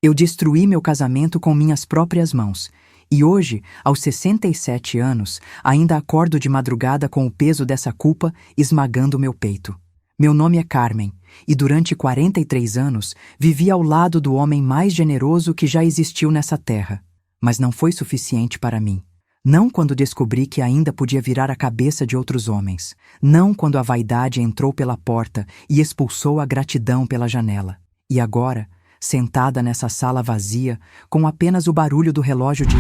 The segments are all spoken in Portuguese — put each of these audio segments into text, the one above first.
Eu destruí meu casamento com minhas próprias mãos. E hoje, aos 67 anos, ainda acordo de madrugada com o peso dessa culpa esmagando meu peito. Meu nome é Carmen, e durante 43 anos vivi ao lado do homem mais generoso que já existiu nessa terra. Mas não foi suficiente para mim. Não quando descobri que ainda podia virar a cabeça de outros homens. Não quando a vaidade entrou pela porta e expulsou a gratidão pela janela. E agora, sentada nessa sala vazia, com apenas o barulho do relógio de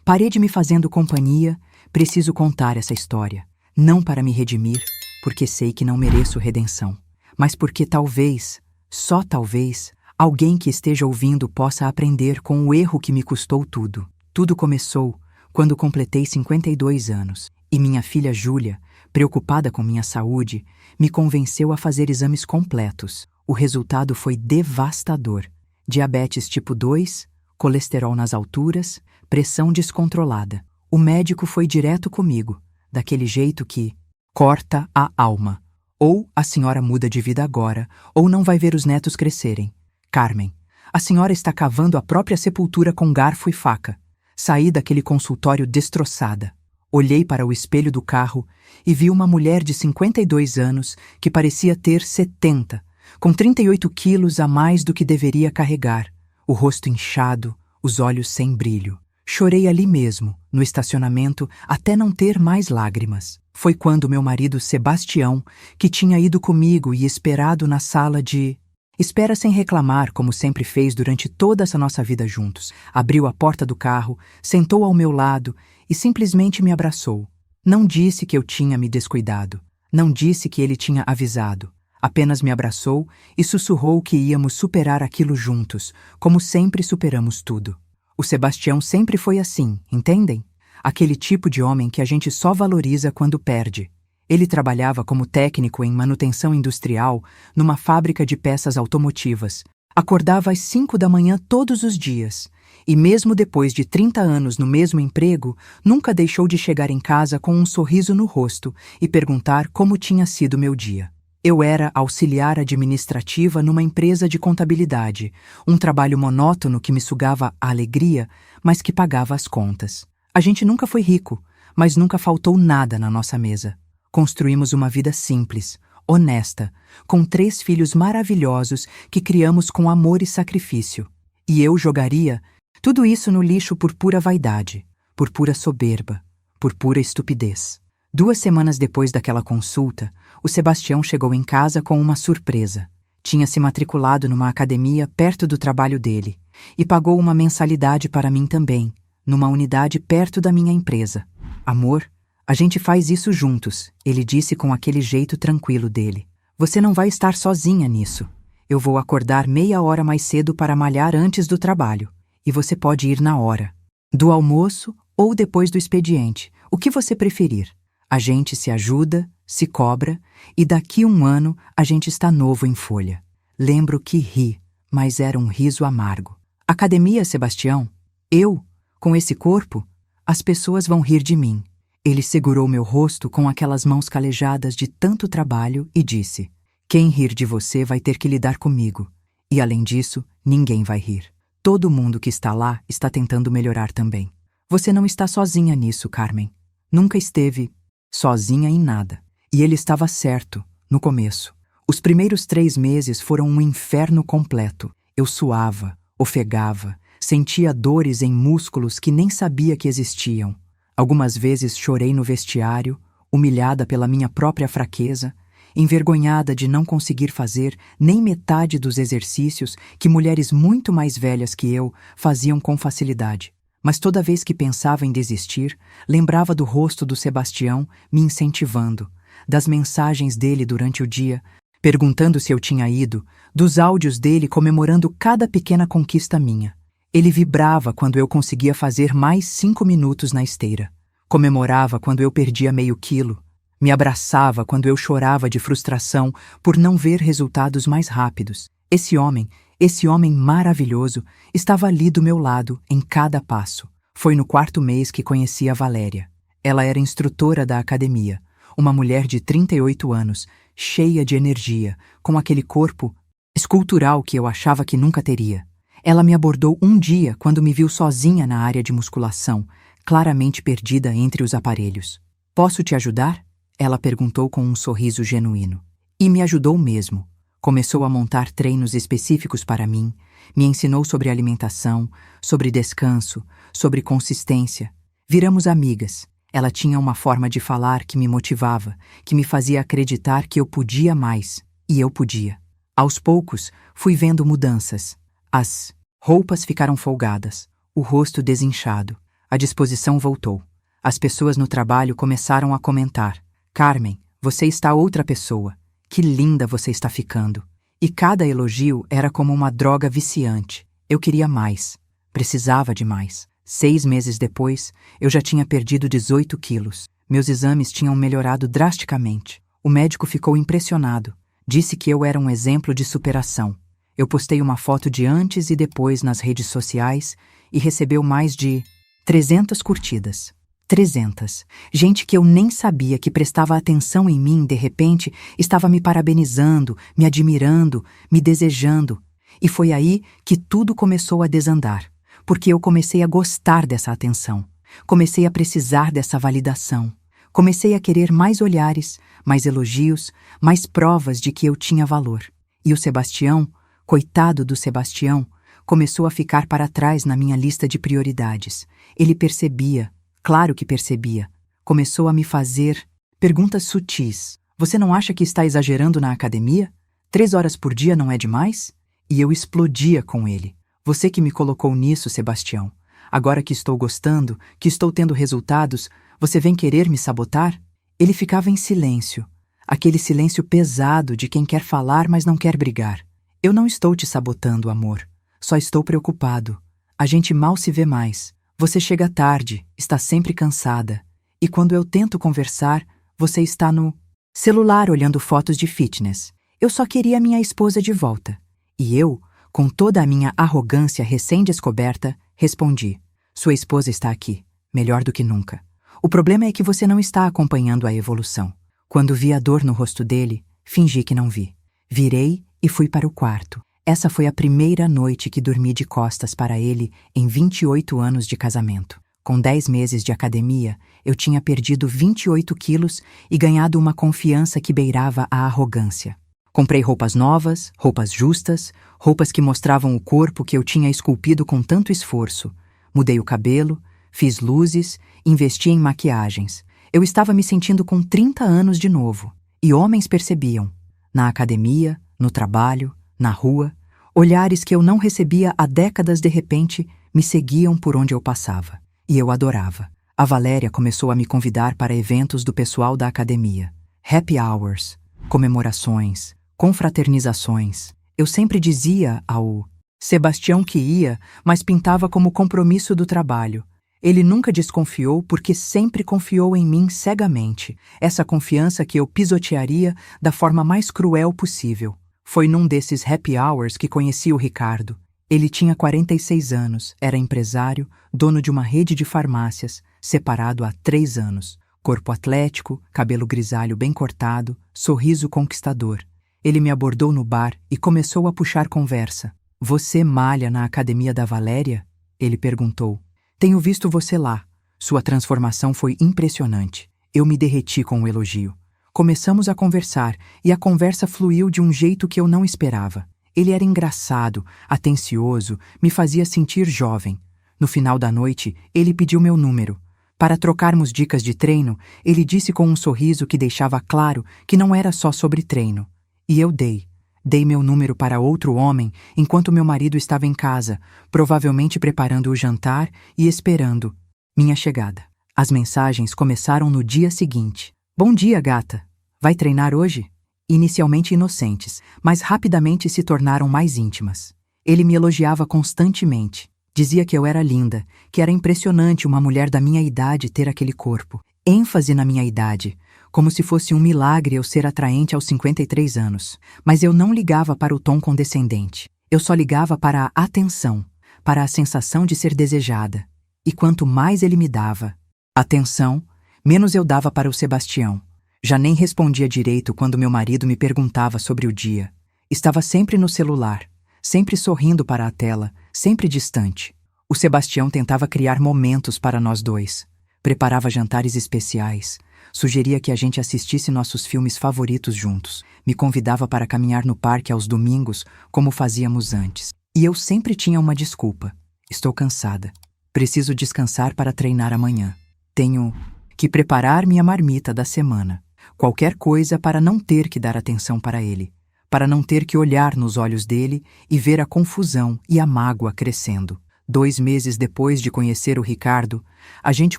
parede me fazendo companhia, preciso contar essa história. Não para me redimir, porque sei que não mereço redenção, mas porque talvez, só talvez, alguém que esteja ouvindo possa aprender com o erro que me custou tudo. Tudo começou quando completei 52 anos, e minha filha Júlia, preocupada com minha saúde, me convenceu a fazer exames completos. O resultado foi devastador. Diabetes tipo 2, colesterol nas alturas, pressão descontrolada. O médico foi direto comigo, daquele jeito que corta a alma. Ou a senhora muda de vida agora, ou não vai ver os netos crescerem. Carmen, a senhora está cavando a própria sepultura com garfo e faca. Saí daquele consultório destroçada. Olhei para o espelho do carro e vi uma mulher de 52 anos que parecia ter 70, com 38 quilos a mais do que deveria carregar, o rosto inchado, os olhos sem brilho. Chorei ali mesmo, no estacionamento, até não ter mais lágrimas. Foi quando meu marido Sebastião, que tinha ido comigo e esperado na sala de espera sem reclamar, como sempre fez durante toda essa nossa vida juntos, abriu a porta do carro, sentou ao meu lado e simplesmente me abraçou. Não disse que eu tinha me descuidado. Não disse que ele tinha avisado. Apenas me abraçou e sussurrou que íamos superar aquilo juntos, como sempre superamos tudo. O Sebastião sempre foi assim, entendem? Aquele tipo de homem que a gente só valoriza quando perde. Ele trabalhava como técnico em manutenção industrial numa fábrica de peças automotivas. Acordava às 5 da manhã todos os dias. E mesmo depois de 30 anos no mesmo emprego, nunca deixou de chegar em casa com um sorriso no rosto e perguntar como tinha sido meu dia. Eu era auxiliar administrativa numa empresa de contabilidade, um trabalho monótono que me sugava a alegria, mas que pagava as contas. A gente nunca foi rico, mas nunca faltou nada na nossa mesa. Construímos uma vida simples, honesta, com 3 filhos maravilhosos que criamos com amor e sacrifício. E eu jogaria tudo isso no lixo por pura vaidade, por pura soberba, por pura estupidez. 2 semanas depois daquela consulta, o Sebastião chegou em casa com uma surpresa. Tinha se matriculado numa academia perto do trabalho dele e pagou uma mensalidade para mim também, numa unidade perto da minha empresa. Amor, a gente faz isso juntos, ele disse com aquele jeito tranquilo dele. Você não vai estar sozinha nisso. Eu vou acordar meia hora mais cedo para malhar antes do trabalho. E você pode ir na hora. Do almoço ou depois do expediente, o que você preferir. A gente se ajuda, se cobra, e daqui 1 ano a gente está novo em folha. Lembro que ri, mas era um riso amargo. Academia, Sebastião? Eu? Com esse corpo? As pessoas vão rir de mim. Ele segurou meu rosto com aquelas mãos calejadas de tanto trabalho e disse: quem rir de você vai ter que lidar comigo. E além disso, ninguém vai rir. Todo mundo que está lá está tentando melhorar também. Você não está sozinha nisso, Carmen. Nunca esteve sozinha em nada. E ele estava certo, no começo. Os primeiros 3 meses foram um inferno completo. Eu suava, ofegava, sentia dores em músculos que nem sabia que existiam. Algumas vezes chorei no vestiário, humilhada pela minha própria fraqueza, envergonhada de não conseguir fazer nem metade dos exercícios que mulheres muito mais velhas que eu faziam com facilidade. Mas toda vez que pensava em desistir, lembrava do rosto do Sebastião me incentivando, das mensagens dele durante o dia, perguntando se eu tinha ido, dos áudios dele comemorando cada pequena conquista minha. Ele vibrava quando eu conseguia fazer mais 5 minutos na esteira. Comemorava quando eu perdia meio quilo. Me abraçava quando eu chorava de frustração por não ver resultados mais rápidos. Esse homem maravilhoso, estava ali do meu lado em cada passo. Foi no 4º mês que conheci a Valéria. Ela era instrutora da academia, uma mulher de 38 anos, cheia de energia, com aquele corpo escultural que eu achava que nunca teria. Ela me abordou um dia quando me viu sozinha na área de musculação, claramente perdida entre os aparelhos. Posso te ajudar? Ela perguntou com um sorriso genuíno. E me ajudou mesmo. Começou a montar treinos específicos para mim, me ensinou sobre alimentação, sobre descanso, sobre consistência. Viramos amigas. Ela tinha uma forma de falar que me motivava, que me fazia acreditar que eu podia mais, e eu podia. Aos poucos, fui vendo mudanças. As roupas ficaram folgadas, o rosto desinchado, a disposição voltou. As pessoas no trabalho começaram a comentar: Carmen, você está outra pessoa. Que linda você está ficando. E cada elogio era como uma droga viciante. Eu queria mais. Precisava de mais. 6 meses depois, eu já tinha perdido 18 quilos. Meus exames tinham melhorado drasticamente. O médico ficou impressionado. Disse que eu era um exemplo de superação. Eu postei uma foto de antes e depois nas redes sociais e recebeu mais de 300 curtidas. 300. Gente que eu nem sabia que prestava atenção em mim, de repente, estava me parabenizando, me admirando, me desejando. E foi aí que tudo começou a desandar, porque eu comecei a gostar dessa atenção. Comecei a precisar dessa validação. Comecei a querer mais olhares, mais elogios, mais provas de que eu tinha valor. E o Sebastião, coitado do Sebastião, começou a ficar para trás na minha lista de prioridades. Ele percebia. Claro que percebia. Começou a me fazer perguntas sutis. Você não acha que está exagerando na academia? 3 horas por dia não é demais? E eu explodia com ele. Você que me colocou nisso, Sebastião. Agora que estou gostando, que estou tendo resultados, você vem querer me sabotar? Ele ficava em silêncio. Aquele silêncio pesado de quem quer falar, mas não quer brigar. Eu não estou te sabotando, amor. Só estou preocupado. A gente mal se vê mais. Você chega tarde, está sempre cansada. E quando eu tento conversar, você está no celular olhando fotos de fitness. Eu só queria minha esposa de volta. E eu, com toda a minha arrogância recém-descoberta, respondi: Sua esposa está aqui, melhor do que nunca. O problema é que você não está acompanhando a evolução. Quando vi a dor no rosto dele, fingi que não vi. Virei e fui para o quarto. Essa foi a primeira noite que dormi de costas para ele em 28 anos de casamento. Com 10 meses de academia, eu tinha perdido 28 quilos e ganhado uma confiança que beirava a arrogância. Comprei roupas novas, roupas justas, roupas que mostravam o corpo que eu tinha esculpido com tanto esforço. Mudei o cabelo, fiz luzes, investi em maquiagens. Eu estava me sentindo com 30 anos de novo. E homens percebiam. Na academia, no trabalho, na rua, olhares que eu não recebia há décadas de repente me seguiam por onde eu passava. E eu adorava. A Valéria começou a me convidar para eventos do pessoal da academia. Happy hours, comemorações, confraternizações. Eu sempre dizia ao Sebastião que ia, mas pintava como compromisso do trabalho. Ele nunca desconfiou porque sempre confiou em mim cegamente. Essa confiança que eu pisotearia da forma mais cruel possível. Foi num desses happy hours que conheci o Ricardo. Ele tinha 46 anos, era empresário, dono de uma rede de farmácias, separado há 3 anos. Corpo atlético, cabelo grisalho bem cortado, sorriso conquistador. Ele me abordou no bar e começou a puxar conversa. Você malha na academia da Valéria? Ele perguntou. Tenho visto você lá. Sua transformação foi impressionante. Eu me derreti com o elogio. Começamos a conversar e a conversa fluiu de um jeito que eu não esperava. Ele era engraçado, atencioso, me fazia sentir jovem. No final da noite, ele pediu meu número. Para trocarmos dicas de treino, ele disse com um sorriso que deixava claro que não era só sobre treino. E eu dei. Dei meu número para outro homem enquanto meu marido estava em casa, provavelmente preparando o jantar e esperando minha chegada. As mensagens começaram no dia seguinte. Bom dia, gata. Vai treinar hoje? Inicialmente inocentes, mas rapidamente se tornaram mais íntimas. Ele me elogiava constantemente. Dizia que eu era linda, que era impressionante uma mulher da minha idade ter aquele corpo. ênfase na minha idade, como se fosse um milagre eu ser atraente aos 53 anos. Mas eu não ligava para o tom condescendente. Eu só ligava para a atenção, para a sensação de ser desejada. E quanto mais ele me dava atenção, menos eu dava para o Sebastião. Já nem respondia direito quando meu marido me perguntava sobre o dia. Estava sempre no celular, sempre sorrindo para a tela, sempre distante. O Sebastião tentava criar momentos para nós dois. Preparava jantares especiais. Sugeria que a gente assistisse nossos filmes favoritos juntos. Me convidava para caminhar no parque aos domingos, como fazíamos antes. E eu sempre tinha uma desculpa. Estou cansada. Preciso descansar para treinar amanhã. Tenho que preparar minha marmita da semana. Qualquer coisa para não ter que dar atenção para ele. Para não ter que olhar nos olhos dele e ver a confusão e a mágoa crescendo. 2 meses depois de conhecer o Ricardo, a gente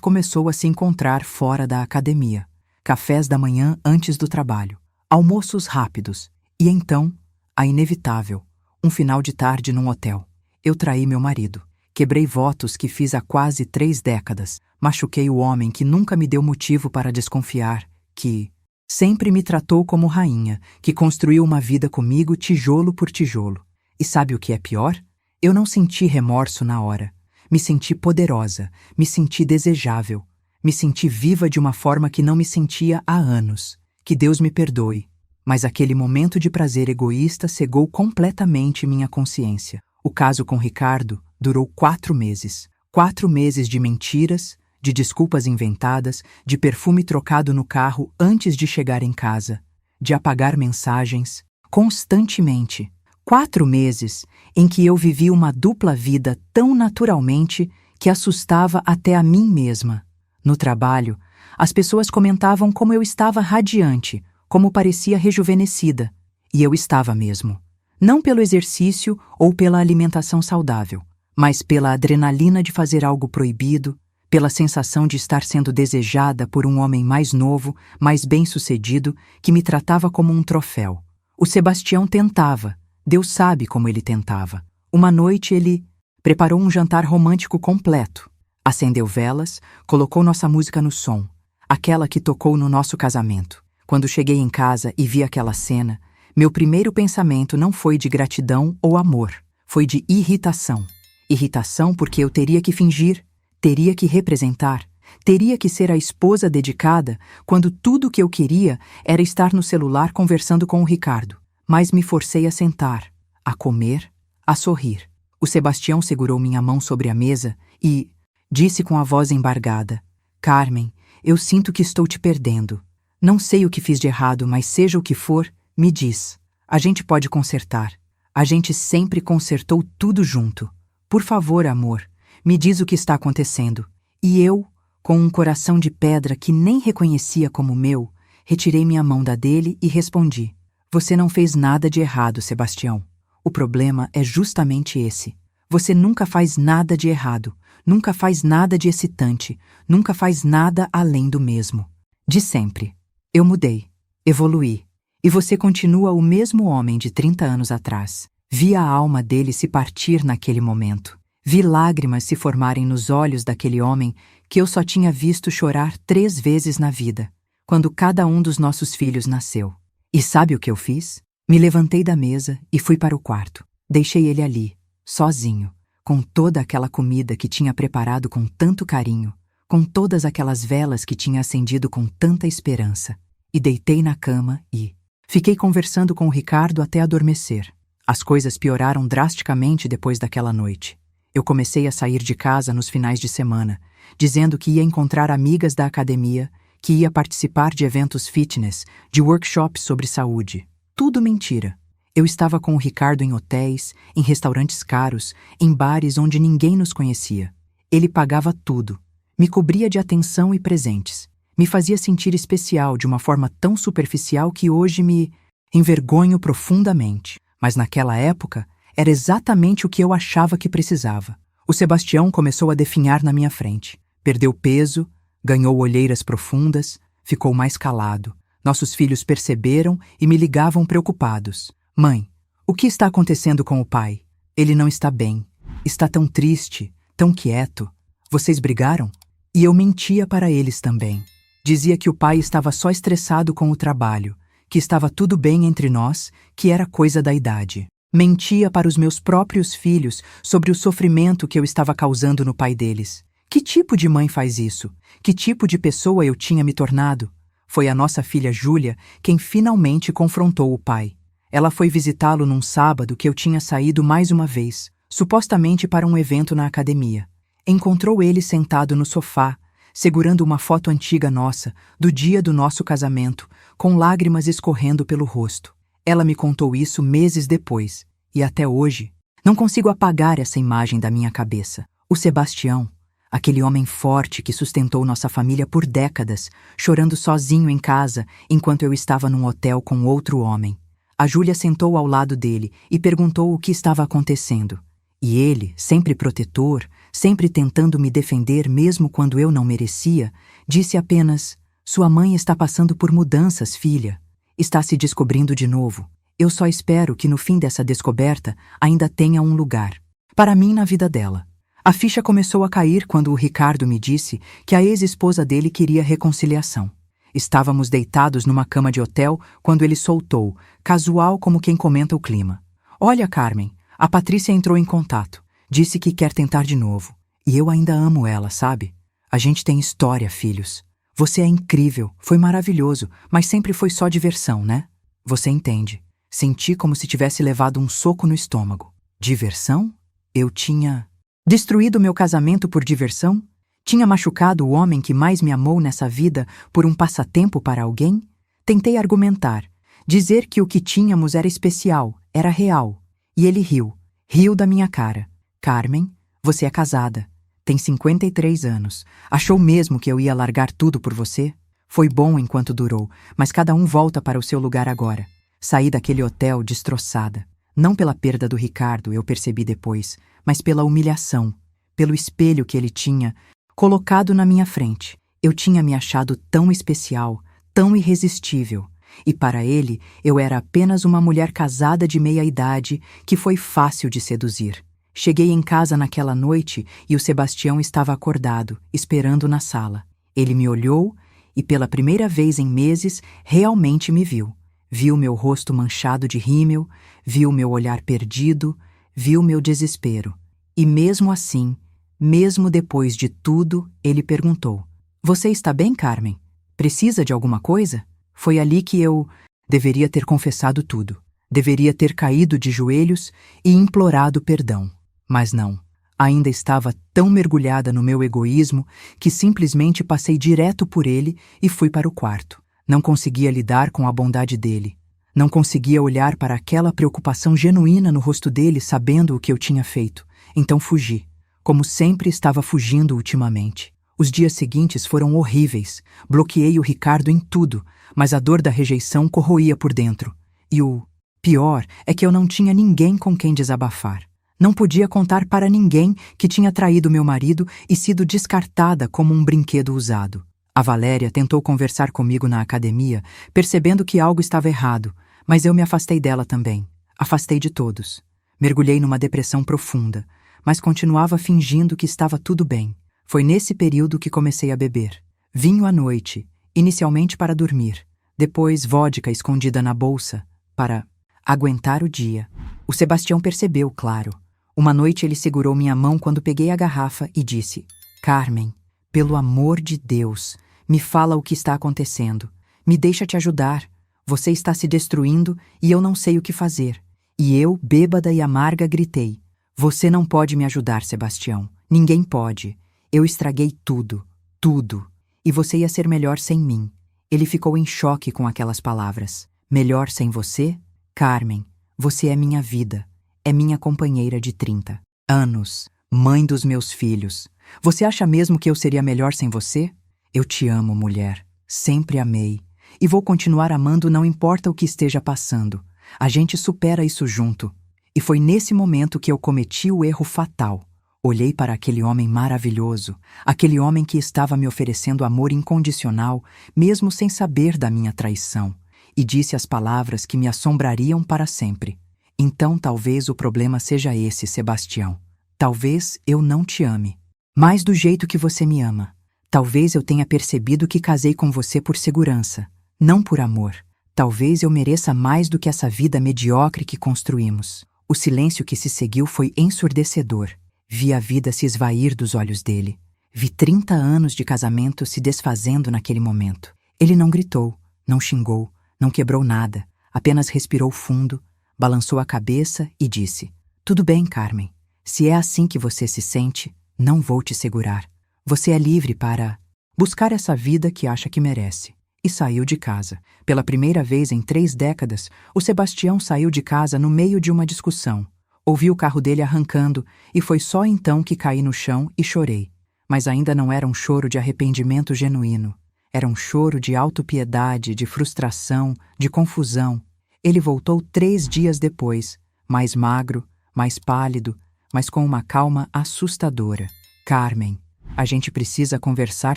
começou a se encontrar fora da academia. Cafés da manhã antes do trabalho. Almoços rápidos. E então, a inevitável. Um final de tarde num hotel. Eu traí meu marido. Quebrei votos que fiz há quase 3 décadas. Machuquei o homem que nunca me deu motivo para desconfiar, que sempre me tratou como rainha, que construiu uma vida comigo tijolo por tijolo. E sabe o que é pior? Eu não senti remorso na hora. Me senti poderosa, me senti desejável, me senti viva de uma forma que não me sentia há anos. Que Deus me perdoe. Mas aquele momento de prazer egoísta cegou completamente minha consciência. O caso com Ricardo durou 4 meses. 4 meses de mentiras, de desculpas inventadas, de perfume trocado no carro antes de chegar em casa, de apagar mensagens, constantemente. 4 meses em que eu vivi uma dupla vida tão naturalmente que assustava até a mim mesma. No trabalho, as pessoas comentavam como eu estava radiante, como parecia rejuvenescida. E eu estava mesmo. Não pelo exercício ou pela alimentação saudável, mas pela adrenalina de fazer algo proibido, pela sensação de estar sendo desejada por um homem mais novo, mais bem-sucedido, que me tratava como um troféu. O Sebastião tentava. Deus sabe como ele tentava. Uma noite ele preparou um jantar romântico completo. Acendeu velas, colocou nossa música no som, aquela que tocou no nosso casamento. Quando cheguei em casa e vi aquela cena, meu primeiro pensamento não foi de gratidão ou amor, foi de irritação. Irritação porque eu teria que fingir, teria que representar, teria que ser a esposa dedicada quando tudo o que eu queria era estar no celular conversando com o Ricardo. Mas me forcei a sentar, a comer, a sorrir. O Sebastião segurou minha mão sobre a mesa e disse com a voz embargada: Carmen, eu sinto que estou te perdendo. Não sei o que fiz de errado, mas seja o que for, me diz. A gente pode consertar. A gente sempre consertou tudo junto. Por favor, amor, me diz o que está acontecendo. E eu, com um coração de pedra que nem reconhecia como meu, retirei minha mão da dele e respondi: Você não fez nada de errado, Sebastião. O problema é justamente esse. Você nunca faz nada de errado, nunca faz nada de excitante, nunca faz nada além do mesmo. De sempre. Eu mudei, evoluí. E você continua o mesmo homem de 30 anos atrás. Vi a alma dele se partir naquele momento. Vi lágrimas se formarem nos olhos daquele homem que eu só tinha visto chorar 3 vezes na vida, quando cada um dos nossos filhos nasceu. E sabe o que eu fiz? Me levantei da mesa e fui para o quarto. Deixei ele ali, sozinho, com toda aquela comida que tinha preparado com tanto carinho, com todas aquelas velas que tinha acendido com tanta esperança. E deitei na cama e fiquei conversando com o Ricardo até adormecer. As coisas pioraram drasticamente depois daquela noite. Eu comecei a sair de casa nos finais de semana, dizendo que ia encontrar amigas da academia, que ia participar de eventos fitness, de workshops sobre saúde. Tudo mentira. Eu estava com o Ricardo em hotéis, em restaurantes caros, em bares onde ninguém nos conhecia. Ele pagava tudo. Me cobria de atenção e presentes. Me fazia sentir especial de uma forma tão superficial que hoje me envergonho profundamente. Mas naquela época, era exatamente o que eu achava que precisava. O Sebastião começou a definhar na minha frente. Perdeu peso, ganhou olheiras profundas, ficou mais calado. Nossos filhos perceberam e me ligavam preocupados. Mãe, o que está acontecendo com o pai? Ele não está bem. Está tão triste, tão quieto. Vocês brigaram? E eu mentia para eles também. Dizia que o pai estava só estressado com o trabalho, que estava tudo bem entre nós, que era coisa da idade. Mentia para os meus próprios filhos sobre o sofrimento que eu estava causando no pai deles. Que tipo de mãe faz isso? Que tipo de pessoa eu tinha me tornado? Foi a nossa filha Júlia quem finalmente confrontou o pai. Ela foi visitá-lo num sábado que eu tinha saído mais uma vez, supostamente para um evento na academia. Encontrou ele sentado no sofá, segurando uma foto antiga nossa, do dia do nosso casamento, com lágrimas escorrendo pelo rosto. Ela me contou isso meses depois, e até hoje, não consigo apagar essa imagem da minha cabeça. O Sebastião, aquele homem forte que sustentou nossa família por décadas, chorando sozinho em casa enquanto eu estava num hotel com outro homem. A Júlia sentou ao lado dele e perguntou o que estava acontecendo. E ele, sempre protetor, sempre tentando me defender mesmo quando eu não merecia, disse apenas: "Sua mãe está passando por mudanças, filha. Está se descobrindo de novo. Eu só espero que no fim dessa descoberta ainda tenha um lugar para mim na vida dela." A ficha começou a cair quando o Ricardo me disse que a ex-esposa dele queria reconciliação. Estávamos deitados numa cama de hotel quando ele soltou, casual como quem comenta o clima: "Olha, Carmen, a Patrícia entrou em contato. Disse que quer tentar de novo. E eu ainda amo ela, sabe? A gente tem história, filhos. Você é incrível, foi maravilhoso, mas sempre foi só diversão, né? Você entende." Senti como se tivesse levado um soco no estômago. Diversão? Eu tinha destruído meu casamento por diversão? Tinha machucado o homem que mais me amou nessa vida por um passatempo para alguém? Tentei argumentar, dizer que o que tínhamos era especial, era real. E ele riu. Riu da minha cara. "Carmen, você é casada. Tem 53 anos. Achou mesmo que eu ia largar tudo por você? Foi bom enquanto durou, mas cada um volta para o seu lugar agora." Saí daquele hotel destroçada. Não pela perda do Ricardo, eu percebi depois, mas pela humilhação, pelo espelho que ele tinha colocado na minha frente. Eu tinha me achado tão especial, tão irresistível. E para ele, eu era apenas uma mulher casada de meia-idade que foi fácil de seduzir. Cheguei em casa naquela noite e o Sebastião estava acordado, esperando na sala. Ele me olhou e, pela primeira vez em meses, realmente me viu. Viu meu rosto manchado de rímel, viu meu olhar perdido, viu meu desespero. E mesmo assim, mesmo depois de tudo, ele perguntou: "Você está bem, Carmen? Precisa de alguma coisa?" Foi ali que eu deveria ter confessado tudo. Deveria ter caído de joelhos e implorado perdão. Mas não. Ainda estava tão mergulhada no meu egoísmo que simplesmente passei direto por ele e fui para o quarto. Não conseguia lidar com a bondade dele. Não conseguia olhar para aquela preocupação genuína no rosto dele sabendo o que eu tinha feito. Então fugi, como sempre estava fugindo ultimamente. Os dias seguintes foram horríveis. Bloqueei o Ricardo em tudo, mas a dor da rejeição corroía por dentro. E o pior é que eu não tinha ninguém com quem desabafar. Não podia contar para ninguém que tinha traído meu marido e sido descartada como um brinquedo usado. A Valéria tentou conversar comigo na academia, percebendo que algo estava errado, mas eu me afastei dela também. Afastei de todos. Mergulhei numa depressão profunda, mas continuava fingindo que estava tudo bem. Foi nesse período que comecei a beber. Vinho à noite, inicialmente para dormir, depois vodka escondida na bolsa, para aguentar o dia. O Sebastião percebeu, claro. Uma noite ele segurou minha mão quando peguei a garrafa e disse: "Carmen, pelo amor de Deus, me fala o que está acontecendo. Me deixa te ajudar. Você está se destruindo e eu não sei o que fazer." E eu, bêbada e amarga, gritei: "Você não pode me ajudar, Sebastião. Ninguém pode. Eu estraguei tudo, tudo. E você ia ser melhor sem mim." Ele ficou em choque com aquelas palavras. "Melhor sem você? Carmen, você é minha vida. É minha companheira de 30 anos. Mãe dos meus filhos. Você acha mesmo que eu seria melhor sem você? Eu te amo, mulher. Sempre amei. E vou continuar amando não importa o que esteja passando. A gente supera isso junto." E foi nesse momento que eu cometi o erro fatal. Olhei para aquele homem maravilhoso, aquele homem que estava me oferecendo amor incondicional, mesmo sem saber da minha traição, e disse as palavras que me assombrariam para sempre. "Então talvez o problema seja esse, Sebastião. Talvez eu não te ame mais do jeito que você me ama. Talvez eu tenha percebido que casei com você por segurança, não por amor. Talvez eu mereça mais do que essa vida mediocre que construímos." O silêncio que se seguiu foi ensurdecedor. Vi a vida se esvair dos olhos dele. Vi 30 anos de casamento se desfazendo naquele momento. Ele não gritou, não xingou, não quebrou nada. Apenas respirou fundo, balançou a cabeça e disse: "Tudo bem, Carmen. Se é assim que você se sente, não vou te segurar. Você é livre para buscar essa vida que acha que merece. E saiu de casa. Pela primeira vez em 3 décadas, o Sebastião saiu de casa no meio de uma discussão. Ouvi o carro dele arrancando e foi só então que caí no chão e chorei. Mas ainda não era um choro de arrependimento genuíno. Era um choro de autopiedade, de frustração, de confusão. Ele voltou 3 dias depois, mais magro, mais pálido, mas com uma calma assustadora. Carmen, a gente precisa conversar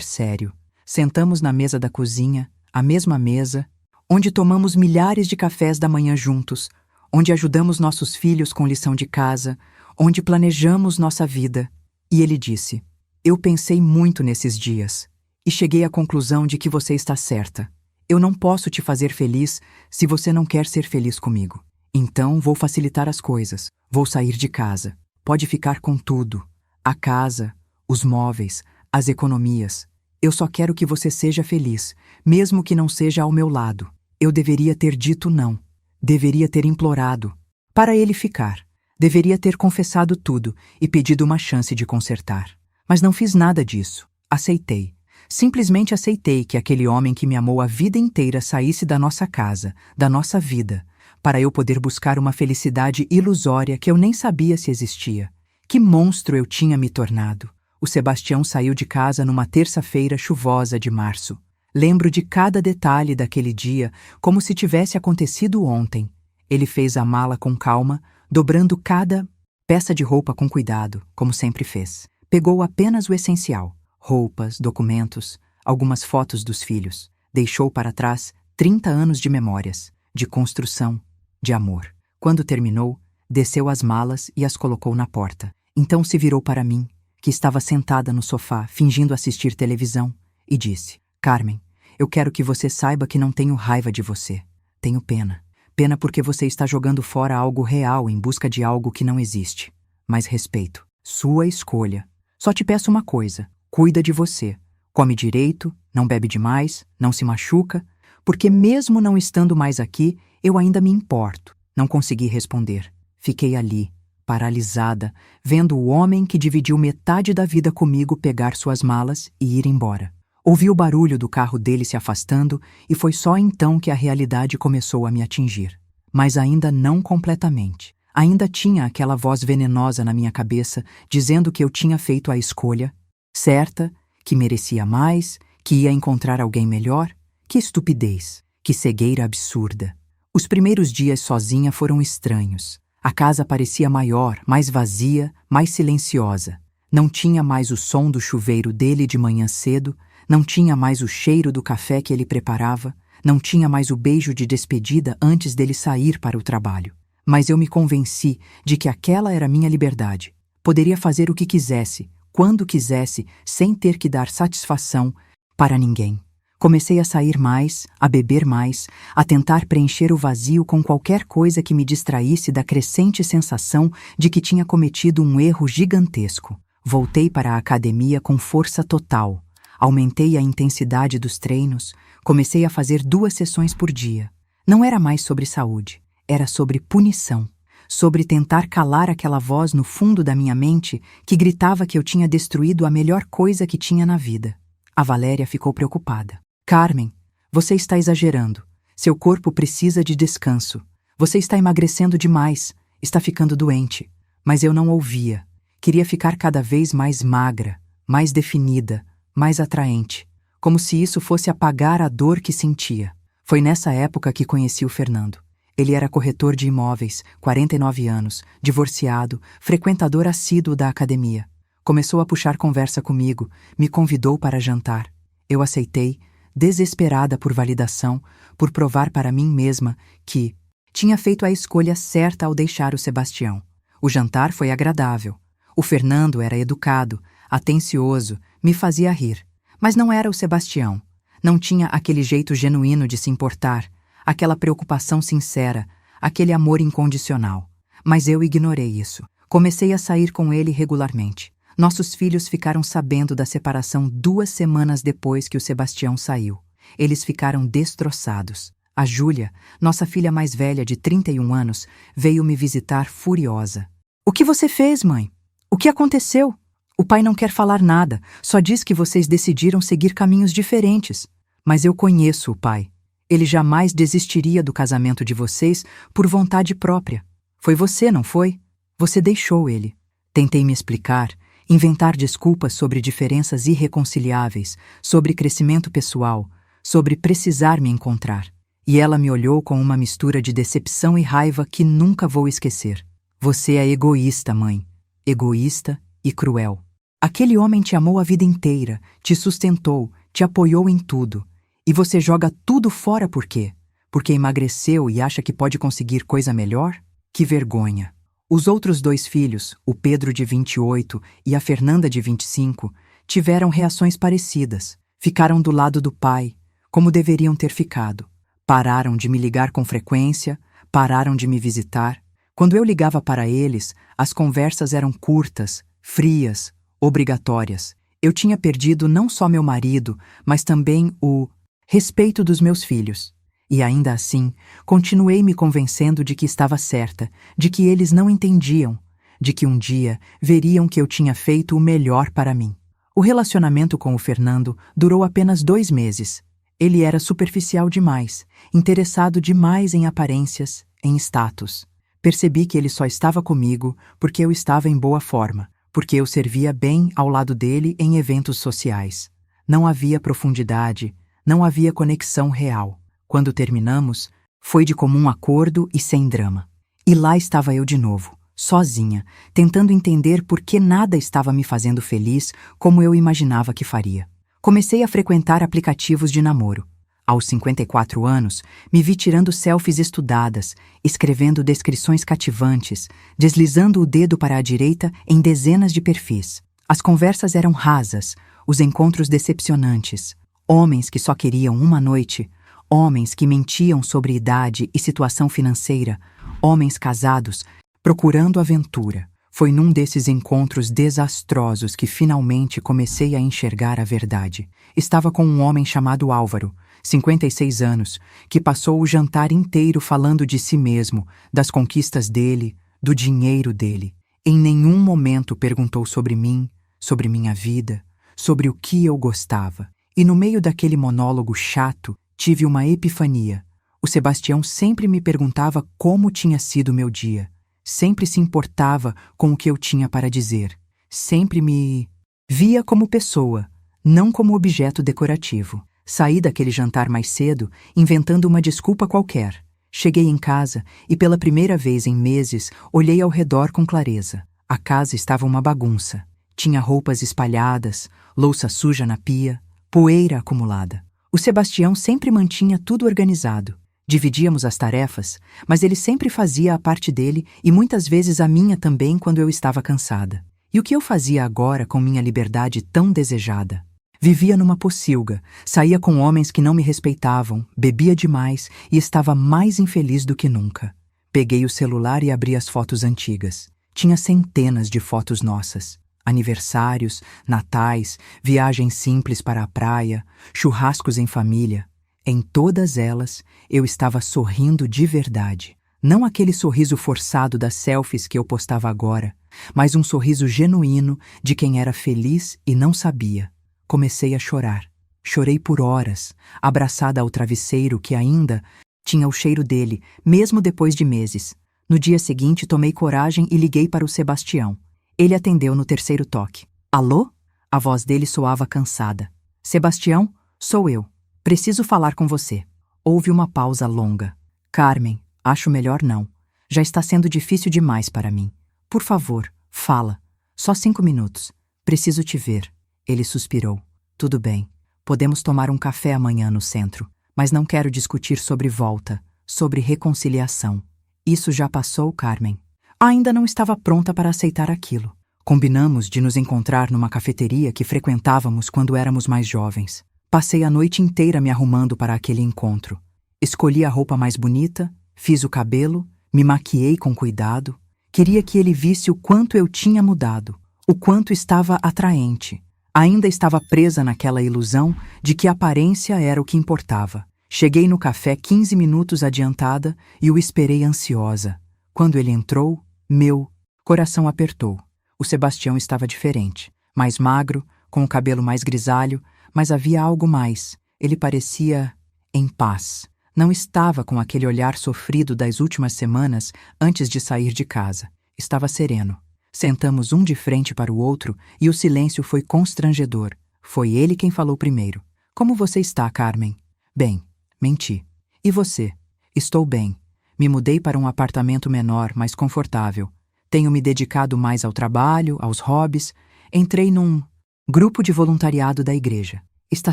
sério. Sentamos na mesa da cozinha, a mesma mesa, onde tomamos milhares de cafés da manhã juntos, onde ajudamos nossos filhos com lição de casa, onde planejamos nossa vida. E ele disse: eu pensei muito nesses dias e cheguei à conclusão de que você está certa. Eu não posso te fazer feliz se você não quer ser feliz comigo. Então vou facilitar as coisas. Vou sair de casa. Pode ficar com tudo. A casa, os móveis, as economias. Eu só quero que você seja feliz, mesmo que não seja ao meu lado. Eu deveria ter dito não. Deveria ter implorado para ele ficar. Deveria ter confessado tudo e pedido uma chance de consertar. Mas não fiz nada disso. Aceitei. Simplesmente aceitei que aquele homem que me amou a vida inteira saísse da nossa casa, da nossa vida, para eu poder buscar uma felicidade ilusória que eu nem sabia se existia. Que monstro eu tinha me tornado. O Sebastião saiu de casa numa terça-feira chuvosa de março. Lembro de cada detalhe daquele dia como se tivesse acontecido ontem. Ele fez a mala com calma, dobrando cada peça de roupa com cuidado, como sempre fez. Pegou apenas o essencial: roupas, documentos, algumas fotos dos filhos. Deixou para trás 30 anos de memórias, de construção, de amor. Quando terminou, desceu as malas e as colocou na porta. Então se virou para mim, que estava sentada no sofá, fingindo assistir televisão, e disse: Carmen, eu quero que você saiba que não tenho raiva de você. Tenho pena. Pena porque você está jogando fora algo real em busca de algo que não existe. Mas respeito. Sua escolha. Só te peço uma coisa: cuida de você. Come direito, não bebe demais, não se machuca, porque mesmo não estando mais aqui, eu ainda me importo. Não consegui responder. Fiquei ali, paralisada, vendo o homem que dividiu metade da vida comigo pegar suas malas e ir embora. Ouvi o barulho do carro dele se afastando e foi só então que a realidade começou a me atingir. Mas ainda não completamente. Ainda tinha aquela voz venenosa na minha cabeça dizendo que eu tinha feito a escolha certa, que merecia mais, que ia encontrar alguém melhor. Que estupidez, que cegueira absurda. Os primeiros dias sozinha foram estranhos. A casa parecia maior, mais vazia, mais silenciosa. Não tinha mais o som do chuveiro dele de manhã cedo, não tinha mais o cheiro do café que ele preparava, não tinha mais o beijo de despedida antes dele sair para o trabalho. Mas eu me convenci de que aquela era minha liberdade. Poderia fazer o que quisesse, quando quisesse, sem ter que dar satisfação para ninguém. Comecei a sair mais, a beber mais, a tentar preencher o vazio com qualquer coisa que me distraísse da crescente sensação de que tinha cometido um erro gigantesco. Voltei para a academia com força total. Aumentei a intensidade dos treinos, comecei a fazer 2 sessões por dia. Não era mais sobre saúde, era sobre punição. Sobre tentar calar aquela voz no fundo da minha mente que gritava que eu tinha destruído a melhor coisa que tinha na vida. A Valéria ficou preocupada. Carmen, você está exagerando. Seu corpo precisa de descanso. Você está emagrecendo demais. Está ficando doente. Mas eu não ouvia. Queria ficar cada vez mais magra, mais definida, mais atraente. Como se isso fosse apagar a dor que sentia. Foi nessa época que conheci o Fernando. Ele era corretor de imóveis, 49 anos, divorciado, frequentador assíduo da academia. Começou a puxar conversa comigo, me convidou para jantar. Eu aceitei, desesperada por validação, por provar para mim mesma que tinha feito a escolha certa ao deixar o Sebastião. O jantar foi agradável. O Fernando era educado, atencioso, me fazia rir. Mas não era o Sebastião. Não tinha aquele jeito genuíno de se importar, aquela preocupação sincera, aquele amor incondicional. Mas eu ignorei isso. Comecei a sair com ele regularmente. Nossos filhos ficaram sabendo da separação 2 semanas depois que o Sebastião saiu. Eles ficaram destroçados. A Júlia, nossa filha mais velha de 31 anos, veio me visitar furiosa. O que você fez, mãe? O que aconteceu? O pai não quer falar nada, só diz que vocês decidiram seguir caminhos diferentes. Mas eu conheço o pai. Ele jamais desistiria do casamento de vocês por vontade própria. Foi você, não foi? Você deixou ele. Tentei me explicar, inventar desculpas sobre diferenças irreconciliáveis, sobre crescimento pessoal, sobre precisar me encontrar. E ela me olhou com uma mistura de decepção e raiva que nunca vou esquecer. Você é egoísta, mãe. Egoísta e cruel. Aquele homem te amou a vida inteira, te sustentou, te apoiou em tudo. E você joga tudo fora por quê? Porque emagreceu e acha que pode conseguir coisa melhor? Que vergonha. Os outros 2 filhos, o Pedro de 28 e a Fernanda de 25, tiveram reações parecidas. Ficaram do lado do pai, como deveriam ter ficado. Pararam de me ligar com frequência, pararam de me visitar. Quando eu ligava para eles, as conversas eram curtas, frias, obrigatórias. Eu tinha perdido não só meu marido, mas também o respeito dos meus filhos. E ainda assim, continuei me convencendo de que estava certa, de que eles não entendiam, de que um dia veriam que eu tinha feito o melhor para mim. O relacionamento com o Fernando durou apenas 2 meses. Ele era superficial demais, interessado demais em aparências, em status. Percebi que ele só estava comigo porque eu estava em boa forma, porque eu servia bem ao lado dele em eventos sociais. Não havia profundidade, não havia conexão real. Quando terminamos, foi de comum acordo e sem drama. E lá estava eu de novo, sozinha, tentando entender por que nada estava me fazendo feliz como eu imaginava que faria. Comecei a frequentar aplicativos de namoro. Aos 54 anos, me vi tirando selfies estudadas, escrevendo descrições cativantes, deslizando o dedo para a direita em dezenas de perfis. As conversas eram rasas, os encontros decepcionantes. Homens que só queriam uma noite, homens que mentiam sobre idade e situação financeira, homens casados, procurando aventura. Foi num desses encontros desastrosos que finalmente comecei a enxergar a verdade. Estava com um homem chamado Álvaro, 56 anos, que passou o jantar inteiro falando de si mesmo, das conquistas dele, do dinheiro dele. Em nenhum momento perguntou sobre mim, sobre minha vida, sobre o que eu gostava. E no meio daquele monólogo chato, tive uma epifania. O Sebastião sempre me perguntava como tinha sido meu dia. Sempre se importava com o que eu tinha para dizer. Sempre me via como pessoa, não como objeto decorativo. Saí daquele jantar mais cedo, inventando uma desculpa qualquer. Cheguei em casa e pela primeira vez em meses olhei ao redor com clareza. A casa estava uma bagunça. Tinha roupas espalhadas, louça suja na pia, poeira acumulada. O Sebastião sempre mantinha tudo organizado. Dividíamos as tarefas, mas ele sempre fazia a parte dele e muitas vezes a minha também quando eu estava cansada. E o que eu fazia agora com minha liberdade tão desejada? Vivia numa pocilga, saía com homens que não me respeitavam, bebia demais e estava mais infeliz do que nunca. Peguei o celular e abri as fotos antigas. Tinha centenas de fotos nossas. Aniversários, natais, viagens simples para a praia, churrascos em família. Em todas elas, eu estava sorrindo de verdade. Não aquele sorriso forçado das selfies que eu postava agora, mas um sorriso genuíno de quem era feliz e não sabia. Comecei a chorar. Chorei por horas, abraçada ao travesseiro que ainda tinha o cheiro dele, mesmo depois de meses. No dia seguinte, tomei coragem e liguei para o Sebastião. Ele atendeu no 3º toque. Alô? A voz dele soava cansada. Sebastião, sou eu. Preciso falar com você. Houve uma pausa longa. Carmen, acho melhor não. Já está sendo difícil demais para mim. Por favor, fala. Só 5 minutos. Preciso te ver. Ele suspirou. Tudo bem. Podemos tomar um café amanhã no centro. Mas não quero discutir sobre volta, sobre reconciliação. Isso já passou, Carmen. Ainda não estava pronta para aceitar aquilo. Combinamos de nos encontrar numa cafeteria que frequentávamos quando éramos mais jovens. Passei a noite inteira me arrumando para aquele encontro. Escolhi a roupa mais bonita, fiz o cabelo, me maquiei com cuidado. Queria que ele visse o quanto eu tinha mudado, o quanto estava atraente. Ainda estava presa naquela ilusão de que a aparência era o que importava. Cheguei no café 15 minutos adiantada e o esperei ansiosa. Quando ele entrou, meu coração apertou. O Sebastião estava diferente, mais magro, com o cabelo mais grisalho, mas havia algo mais. Ele parecia em paz. Não estava com aquele olhar sofrido das últimas semanas antes de sair de casa. Estava sereno. Sentamos um de frente para o outro e o silêncio foi constrangedor. Foi ele quem falou primeiro. Como você está, Carmen? Bem, menti. E você? Estou bem. Me mudei para um apartamento menor, mais confortável. Tenho me dedicado mais ao trabalho, aos hobbies. Entrei num grupo de voluntariado da igreja. Está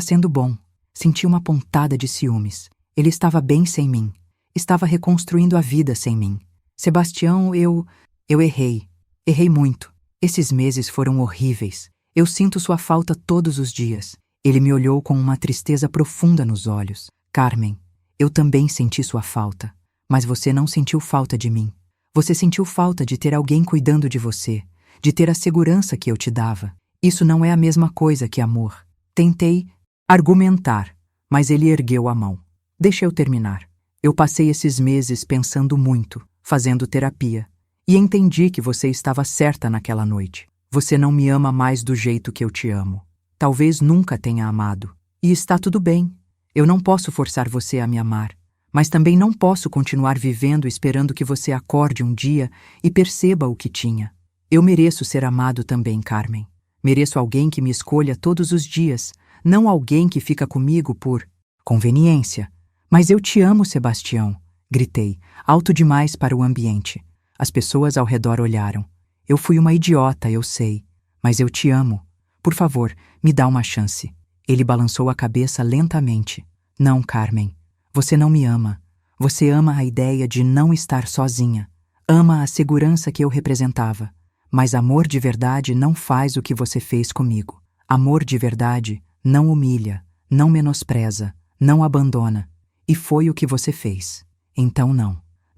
sendo bom. Senti uma pontada de ciúmes. Ele estava bem sem mim. Estava reconstruindo a vida sem mim. Sebastião, eu errei. Errei muito. Esses meses foram horríveis. Eu sinto sua falta todos os dias. Ele me olhou com uma tristeza profunda nos olhos. Carmen, eu também senti sua falta. Mas você não sentiu falta de mim. Você sentiu falta de ter alguém cuidando de você, de ter a segurança que eu te dava. Isso não é a mesma coisa que amor. Tentei argumentar, mas ele ergueu a mão. Deixa eu terminar. Eu passei esses meses pensando muito, fazendo terapia, e entendi que você estava certa naquela noite. Você não me ama mais do jeito que eu te amo. Talvez nunca tenha amado. E está tudo bem. Eu não posso forçar você a me amar. Mas também não posso continuar vivendo esperando que você acorde um dia e perceba o que tinha. Eu mereço ser amado também, Carmen. Mereço alguém que me escolha todos os dias, não alguém que fica comigo por conveniência. Mas eu te amo, Sebastião, gritei, alto demais para o ambiente. As pessoas ao redor olharam. Eu fui uma idiota, eu sei, mas eu te amo. Por favor, me dá uma chance. Ele balançou a cabeça lentamente. Não, Carmen. Você não me ama. Você ama a ideia de não estar sozinha. Ama a segurança que eu representava. Mas amor de verdade não faz o que você fez comigo. Amor de verdade não humilha, não menospreza, não abandona. E foi o que você fez. Então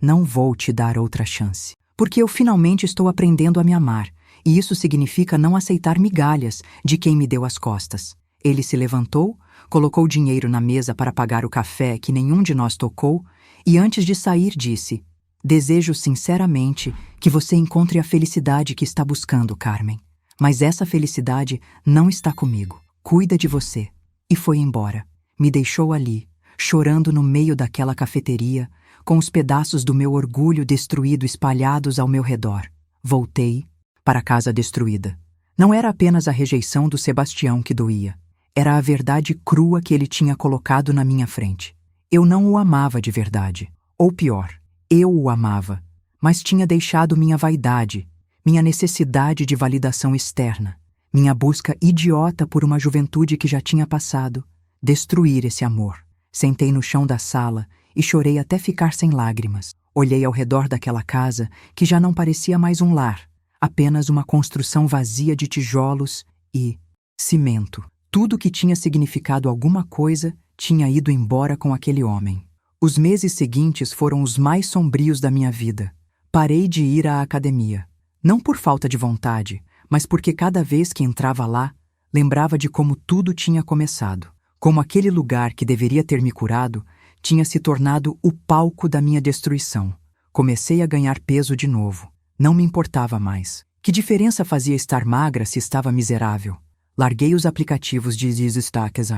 não vou te dar outra chance. Porque eu finalmente estou aprendendo a me amar. E isso significa não aceitar migalhas de quem me deu as costas. Ele se levantou, colocou dinheiro na mesa para pagar o café que nenhum de nós tocou e antes de sair disse: desejo sinceramente que você encontre a felicidade que está buscando, Carmen. Mas essa felicidade não está comigo. Cuida de você. E foi embora. Me deixou ali, chorando no meio daquela cafeteria, com os pedaços do meu orgulho destruído espalhados ao meu redor. Voltei para a casa destruída. Não era apenas a rejeição do Sebastião que doía. Era a verdade crua que ele tinha colocado na minha frente. Eu não o amava de verdade. Ou pior, eu o amava, mas tinha deixado minha vaidade, minha necessidade de validação externa, minha busca idiota por uma juventude que já tinha passado, destruir esse amor. Sentei no chão da sala e chorei até ficar sem lágrimas. Olhei ao redor daquela casa que já não parecia mais um lar, apenas uma construção vazia de tijolos e cimento. Tudo que tinha significado alguma coisa tinha ido embora com aquele homem. Os meses seguintes foram os mais sombrios da minha vida. Parei de ir à academia. Não por falta de vontade, mas porque cada vez que entrava lá, lembrava de como tudo tinha começado. Como aquele lugar que deveria ter me curado tinha se tornado o palco da minha destruição. Comecei a ganhar peso de novo. Não me importava mais. Que diferença fazia estar magra se estava miserável? Larguei os aplicativos de destaques.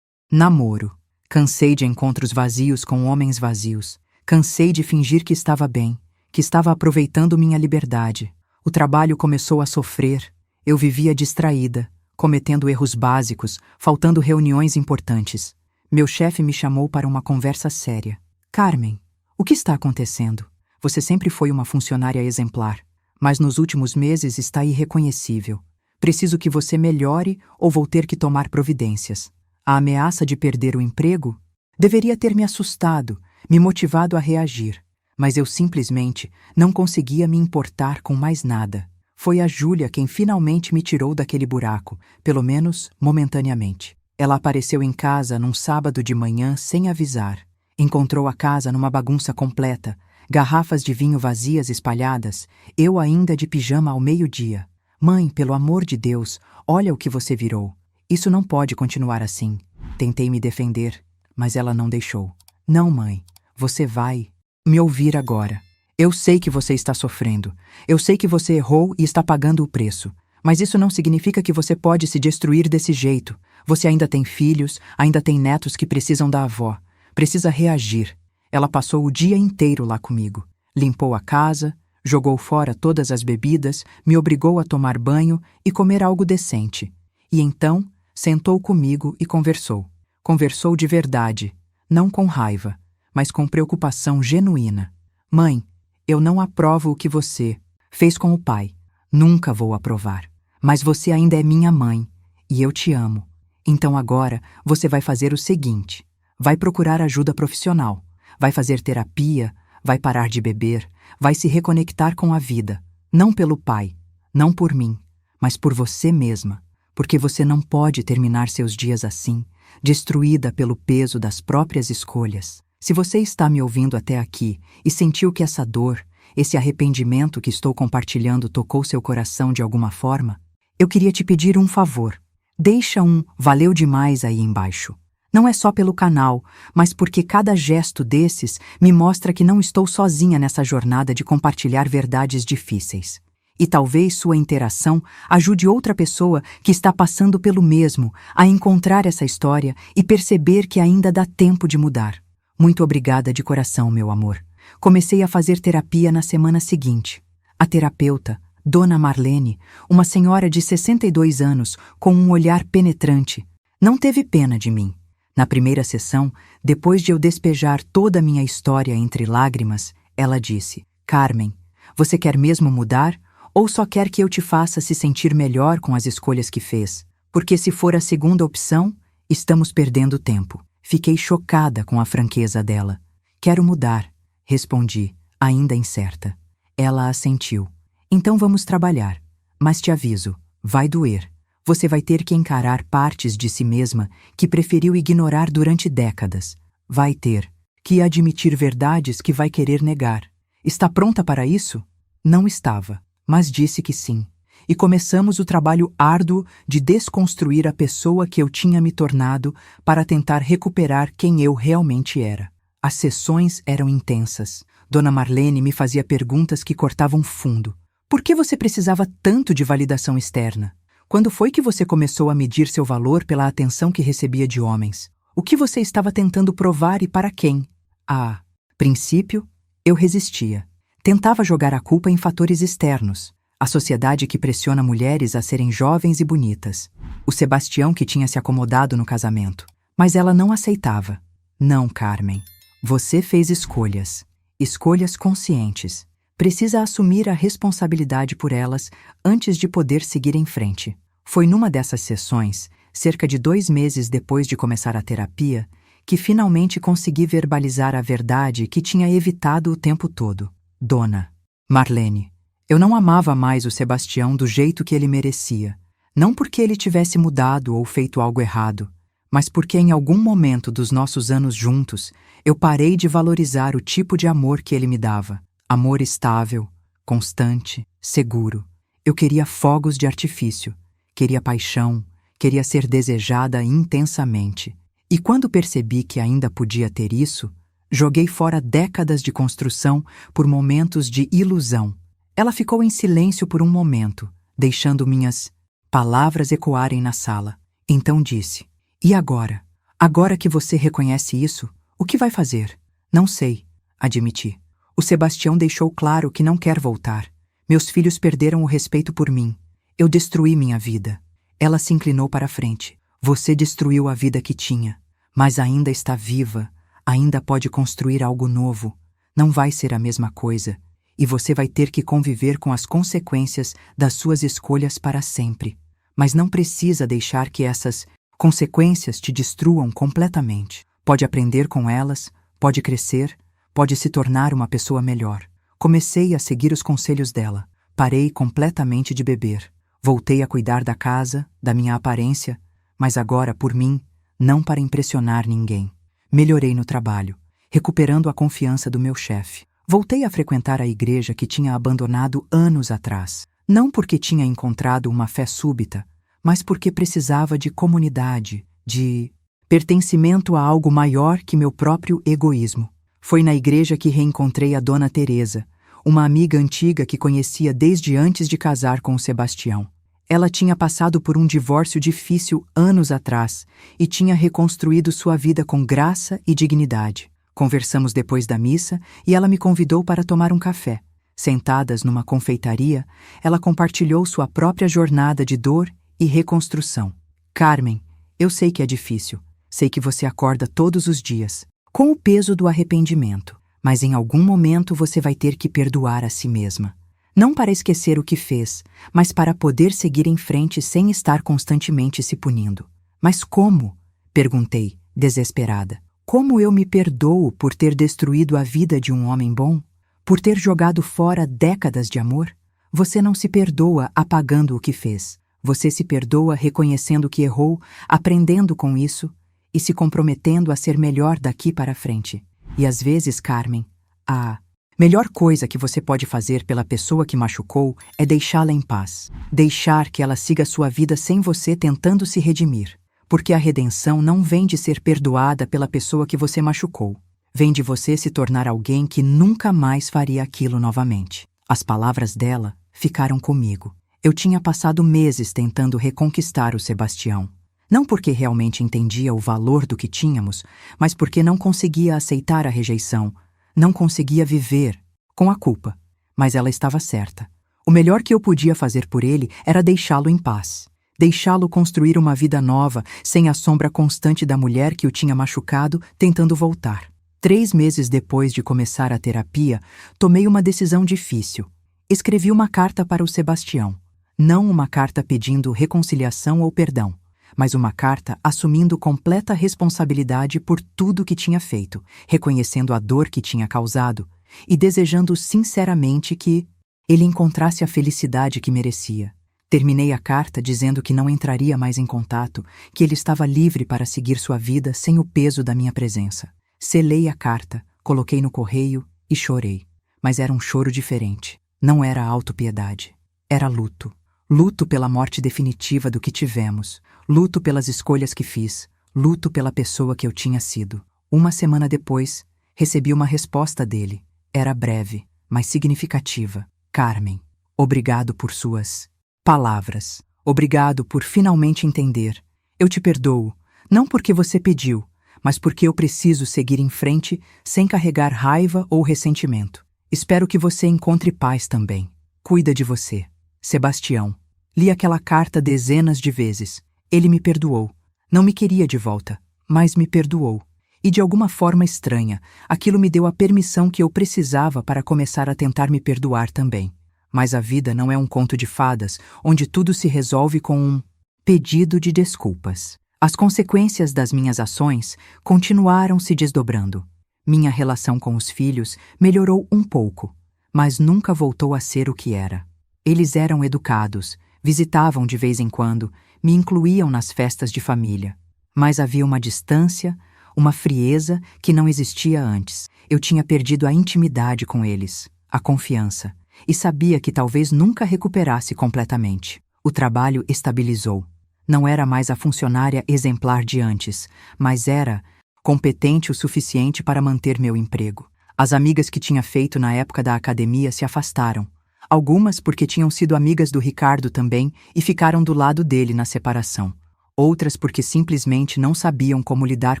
Namoro. Cansei de encontros vazios com homens vazios. Cansei de fingir que estava bem, que estava aproveitando minha liberdade. O trabalho começou a sofrer. Eu vivia distraída, cometendo erros básicos, faltando reuniões importantes. Meu chefe me chamou para uma conversa séria. Carmen, o que está acontecendo? Você sempre foi uma funcionária exemplar, mas nos últimos meses está irreconhecível. Preciso que você melhore ou vou ter que tomar providências. A ameaça de perder o emprego deveria ter me assustado, me motivado a reagir, mas eu simplesmente não conseguia me importar com mais nada. Foi a Júlia quem finalmente me tirou daquele buraco, pelo menos momentaneamente. Ela apareceu em casa num sábado de manhã sem avisar. Encontrou a casa numa bagunça completa, garrafas de vinho vazias espalhadas, eu ainda de pijama ao meio-dia. Mãe, pelo amor de Deus, olha o que você virou. Isso não pode continuar assim. Tentei me defender, mas ela não deixou. Não, mãe, você vai me ouvir agora. Eu sei que você está sofrendo. Eu sei que você errou e está pagando o preço. Mas isso não significa que você pode se destruir desse jeito. Você ainda tem filhos, ainda tem netos que precisam da avó. Precisa reagir. Ela passou o dia inteiro lá comigo. Limpou a casa, jogou fora todas as bebidas, me obrigou a tomar banho e comer algo decente. E então, sentou comigo e conversou. Conversou de verdade, não com raiva, mas com preocupação genuína. Mãe, eu não aprovo o que você fez com o pai. Nunca vou aprovar. Mas você ainda é minha mãe, e eu te amo. Então agora você vai fazer o seguinte: vai procurar ajuda profissional, vai fazer terapia, vai parar de beber, vai se reconectar com a vida. Não pelo pai, não por mim, mas por você mesma. Porque você não pode terminar seus dias assim, destruída pelo peso das próprias escolhas. Se você está me ouvindo até aqui e sentiu que essa dor, esse arrependimento que estou compartilhando tocou seu coração de alguma forma, eu queria te pedir um favor. Deixa um "valeu demais" aí embaixo. Não é só pelo canal, mas porque cada gesto desses me mostra que não estou sozinha nessa jornada de compartilhar verdades difíceis. E talvez sua interação ajude outra pessoa que está passando pelo mesmo a encontrar essa história e perceber que ainda dá tempo de mudar. Muito obrigada de coração, meu amor. Comecei a fazer terapia na semana seguinte. A terapeuta, Dona Marlene, uma senhora de 62 anos com um olhar penetrante, não teve pena de mim. Na primeira sessão, depois de eu despejar toda a minha história entre lágrimas, ela disse: Carmen, você quer mesmo mudar? Ou só quer que eu te faça se sentir melhor com as escolhas que fez? Porque se for a segunda opção, estamos perdendo tempo. Fiquei chocada com a franqueza dela. Quero mudar, respondi, ainda incerta. Ela assentiu. Então vamos trabalhar. Mas te aviso, vai doer. Você vai ter que encarar partes de si mesma que preferiu ignorar durante décadas. Vai ter que admitir verdades que vai querer negar. Está pronta para isso? Não estava. Mas disse que sim, e começamos o trabalho árduo de desconstruir a pessoa que eu tinha me tornado para tentar recuperar quem eu realmente era. As sessões eram intensas. Dona Marlene me fazia perguntas que cortavam fundo. Por que você precisava tanto de validação externa? Quando foi que você começou a medir seu valor pela atenção que recebia de homens? O que você estava tentando provar e para quem? A princípio, eu resistia. Tentava jogar a culpa em fatores externos. A sociedade que pressiona mulheres a serem jovens e bonitas. O Sebastião que tinha se acomodado no casamento. Mas ela não aceitava. Não, Carmen. Você fez escolhas. Escolhas conscientes. Precisa assumir a responsabilidade por elas antes de poder seguir em frente. Foi numa dessas sessões, cerca de 2 meses depois de começar a terapia, que finalmente consegui verbalizar a verdade que tinha evitado o tempo todo. Dona Marlene, eu não amava mais o Sebastião do jeito que ele merecia. Não porque ele tivesse mudado ou feito algo errado, mas porque em algum momento dos nossos anos juntos, eu parei de valorizar o tipo de amor que ele me dava. Amor estável, constante, seguro. Eu queria fogos de artifício, queria paixão, queria ser desejada intensamente. E quando percebi que ainda podia ter isso, joguei fora décadas de construção por momentos de ilusão. Ela ficou em silêncio por um momento, deixando minhas palavras ecoarem na sala. Então disse: E agora? Agora que você reconhece isso, o que vai fazer? Não sei, admiti. O Sebastião deixou claro que não quer voltar. Meus filhos perderam o respeito por mim. Eu destruí minha vida. Ela se inclinou para a frente. Você destruiu a vida que tinha, mas ainda está viva. Ainda pode construir algo novo. Não vai ser a mesma coisa. E você vai ter que conviver com as consequências das suas escolhas para sempre. Mas não precisa deixar que essas consequências te destruam completamente. Pode aprender com elas, pode crescer, pode se tornar uma pessoa melhor. Comecei a seguir os conselhos dela. Parei completamente de beber. Voltei a cuidar da casa, da minha aparência, mas agora por mim, não para impressionar ninguém. Melhorei no trabalho, recuperando a confiança do meu chefe. Voltei a frequentar a igreja que tinha abandonado anos atrás. Não porque tinha encontrado uma fé súbita, mas porque precisava de comunidade, de pertencimento a algo maior que meu próprio egoísmo. Foi na igreja que reencontrei a Dona Teresa, uma amiga antiga que conhecia desde antes de casar com o Sebastião. Ela tinha passado por um divórcio difícil anos atrás e tinha reconstruído sua vida com graça e dignidade. Conversamos depois da missa e ela me convidou para tomar um café. Sentadas numa confeitaria, ela compartilhou sua própria jornada de dor e reconstrução. Carmen, eu sei que é difícil. Sei que você acorda todos os dias, com o peso do arrependimento, mas em algum momento você vai ter que perdoar a si mesma. Não para esquecer o que fez, mas para poder seguir em frente sem estar constantemente se punindo. Mas como? Perguntei, desesperada. Como eu me perdoo por ter destruído a vida de um homem bom? Por ter jogado fora décadas de amor? Você não se perdoa apagando o que fez. Você se perdoa reconhecendo que errou, aprendendo com isso e se comprometendo a ser melhor daqui para frente. E às vezes, Carmen, a melhor coisa que você pode fazer pela pessoa que machucou é deixá-la em paz. Deixar que ela siga sua vida sem você tentando se redimir. Porque a redenção não vem de ser perdoada pela pessoa que você machucou. Vem de você se tornar alguém que nunca mais faria aquilo novamente. As palavras dela ficaram comigo. Eu tinha passado meses tentando reconquistar o Sebastião. Não porque realmente entendia o valor do que tínhamos, mas porque não conseguia aceitar a rejeição. Não conseguia viver com a culpa. Mas ela estava certa. O melhor que eu podia fazer por ele era deixá-lo em paz. Deixá-lo construir uma vida nova, sem a sombra constante da mulher que o tinha machucado, tentando voltar. 3 meses depois de começar a terapia, tomei uma decisão difícil. Escrevi uma carta para o Sebastião. Não uma carta pedindo reconciliação ou perdão, mas uma carta assumindo completa responsabilidade por tudo que tinha feito, reconhecendo a dor que tinha causado e desejando sinceramente que ele encontrasse a felicidade que merecia. Terminei a carta dizendo que não entraria mais em contato, que ele estava livre para seguir sua vida sem o peso da minha presença. Selei a carta, coloquei no correio e chorei. Mas era um choro diferente. Não era autopiedade. Era luto. Luto pela morte definitiva do que tivemos. Luto pelas escolhas que fiz. Luto pela pessoa que eu tinha sido. 1 semana depois, recebi uma resposta dele. Era breve, mas significativa. Carmen, obrigado por suas palavras. Obrigado por finalmente entender. Eu te perdoo, não porque você pediu, mas porque eu preciso seguir em frente sem carregar raiva ou ressentimento. Espero que você encontre paz também. Cuida de você. Sebastião. Li aquela carta dezenas de vezes. Ele me perdoou. Não me queria de volta, mas me perdoou. E de alguma forma estranha, aquilo me deu a permissão que eu precisava para começar a tentar me perdoar também. Mas a vida não é um conto de fadas, onde tudo se resolve com um pedido de desculpas. As consequências das minhas ações continuaram se desdobrando. Minha relação com os filhos melhorou um pouco, mas nunca voltou a ser o que era. Eles eram educados, visitavam de vez em quando, me incluíam nas festas de família. Mas havia uma distância, uma frieza que não existia antes. Eu tinha perdido a intimidade com eles, a confiança, e sabia que talvez nunca recuperasse completamente. O trabalho estabilizou. Não era mais a funcionária exemplar de antes, mas era competente o suficiente para manter meu emprego. As amigas que tinha feito na época da academia se afastaram. Algumas porque tinham sido amigas do Ricardo também e ficaram do lado dele na separação. Outras porque simplesmente não sabiam como lidar